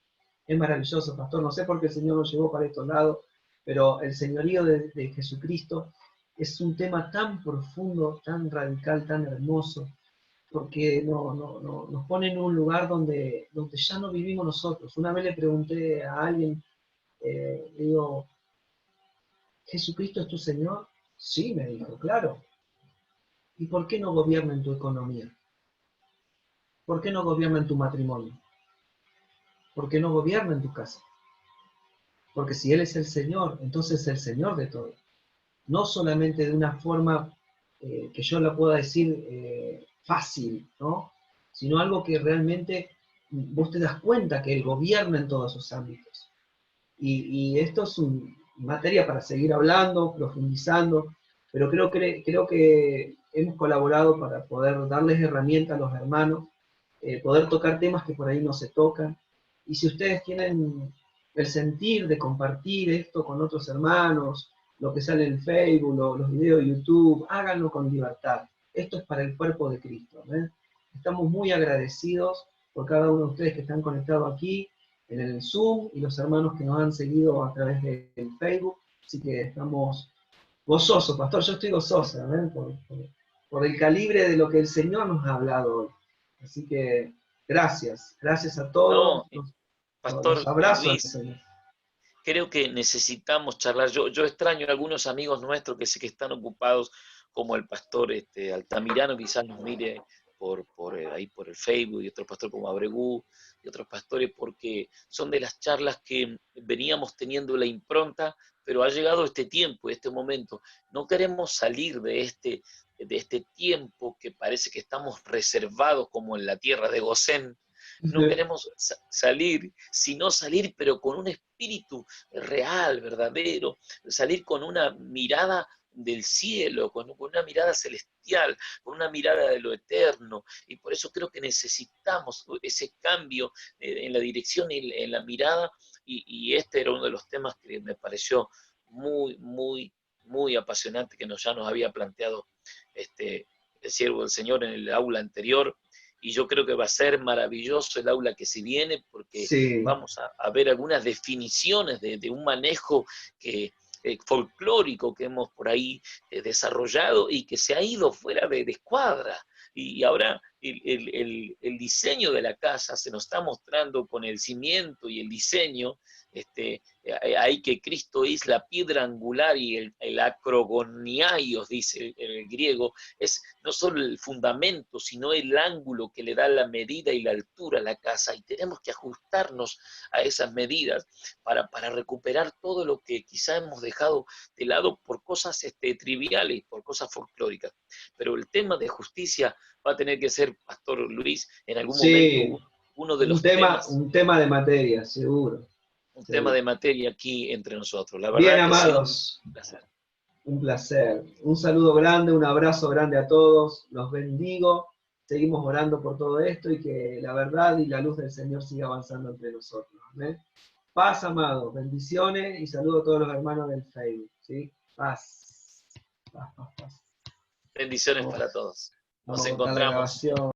Es maravilloso, pastor. No sé por qué el Señor nos llevó para estos lados, pero el señorío de Jesucristo es un tema tan profundo, tan radical, tan hermoso, porque nos pone en un lugar donde ya no vivimos nosotros. Una vez le pregunté a alguien, le digo, ¿Jesucristo es tu Señor? Sí, me dijo, claro. ¿Y por qué no gobierna en tu economía? ¿Por qué no gobierna en tu matrimonio? ¿Por qué no gobierna en tu casa? Porque si Él es el Señor, entonces es el Señor de todo. No solamente de una forma que yo la pueda decir fácil, ¿no? Sino algo que realmente vos te das cuenta que Él gobierna en todos sus ámbitos. Y esto es materia para seguir hablando, profundizando, pero creo que hemos colaborado para poder darles herramientas a los hermanos, poder tocar temas que por ahí no se tocan. Y si ustedes tienen el sentir de compartir esto con otros hermanos, lo que sale en Facebook, los videos de YouTube, háganlo con libertad. Esto es para el cuerpo de Cristo. ¿eh? Estamos muy agradecidos por cada uno de ustedes que están conectados aquí en el Zoom y los hermanos que nos han seguido a través del Facebook. Así que estamos gozosos, pastor. Yo estoy gozoso ¿eh? por el calibre de lo que el Señor nos ha hablado hoy. Así que gracias a todos. No, pastor Los abrazo al Luis, Señor. creo que necesitamos charlar. Yo extraño a algunos amigos nuestros que sé que están ocupados, como el pastor Altamirano, quizás nos mire ahí por el Facebook, y otro pastor como Abregú, y otros pastores, porque son de las charlas que veníamos teniendo la impronta, pero ha llegado este tiempo, este momento. No queremos salir de este tiempo que parece que estamos reservados como en la tierra de Gosén. No queremos salir, sino salir, pero con un espíritu real, verdadero, salir con una mirada del cielo, con una mirada celestial, con una mirada de lo eterno, y por eso creo que necesitamos ese cambio en la dirección y en la mirada, y este era uno de los temas que me pareció muy, muy, muy apasionante, que ya nos había planteado el siervo del Señor en el aula anterior, y yo creo que va a ser maravilloso el aula que se viene, porque Sí. vamos a ver algunas definiciones de un manejo folclórico que hemos por ahí desarrollado y que se ha ido fuera de escuadra. Y ahora el diseño de la casa se nos está mostrando con el cimiento y el diseño, ahí que Cristo es la piedra angular y el acrogoniaios, dice el griego, es no solo el fundamento, sino el ángulo que le da la medida y la altura a la casa, y tenemos que ajustarnos a esas medidas para recuperar todo lo que quizá hemos dejado de lado por cosas triviales, por cosas folclóricas. Pero el tema de justicia va a tener que ser, Pastor Luis, en algún momento uno de los temas. Un tema de materia, seguro. Un tema de materia aquí entre nosotros. La verdad Bien, que amados. Un placer. Un placer. Un saludo grande, un abrazo grande a todos. Los bendigo. Seguimos orando por todo esto y que la verdad y la luz del Señor siga avanzando entre nosotros. ¿Amén? Paz, amados. Bendiciones y saludo a todos los hermanos del Facebook. ¿Sí? Paz. Paz, paz, paz. Bendiciones para todos. Nos Vamos a cortar la encontramos. grabación.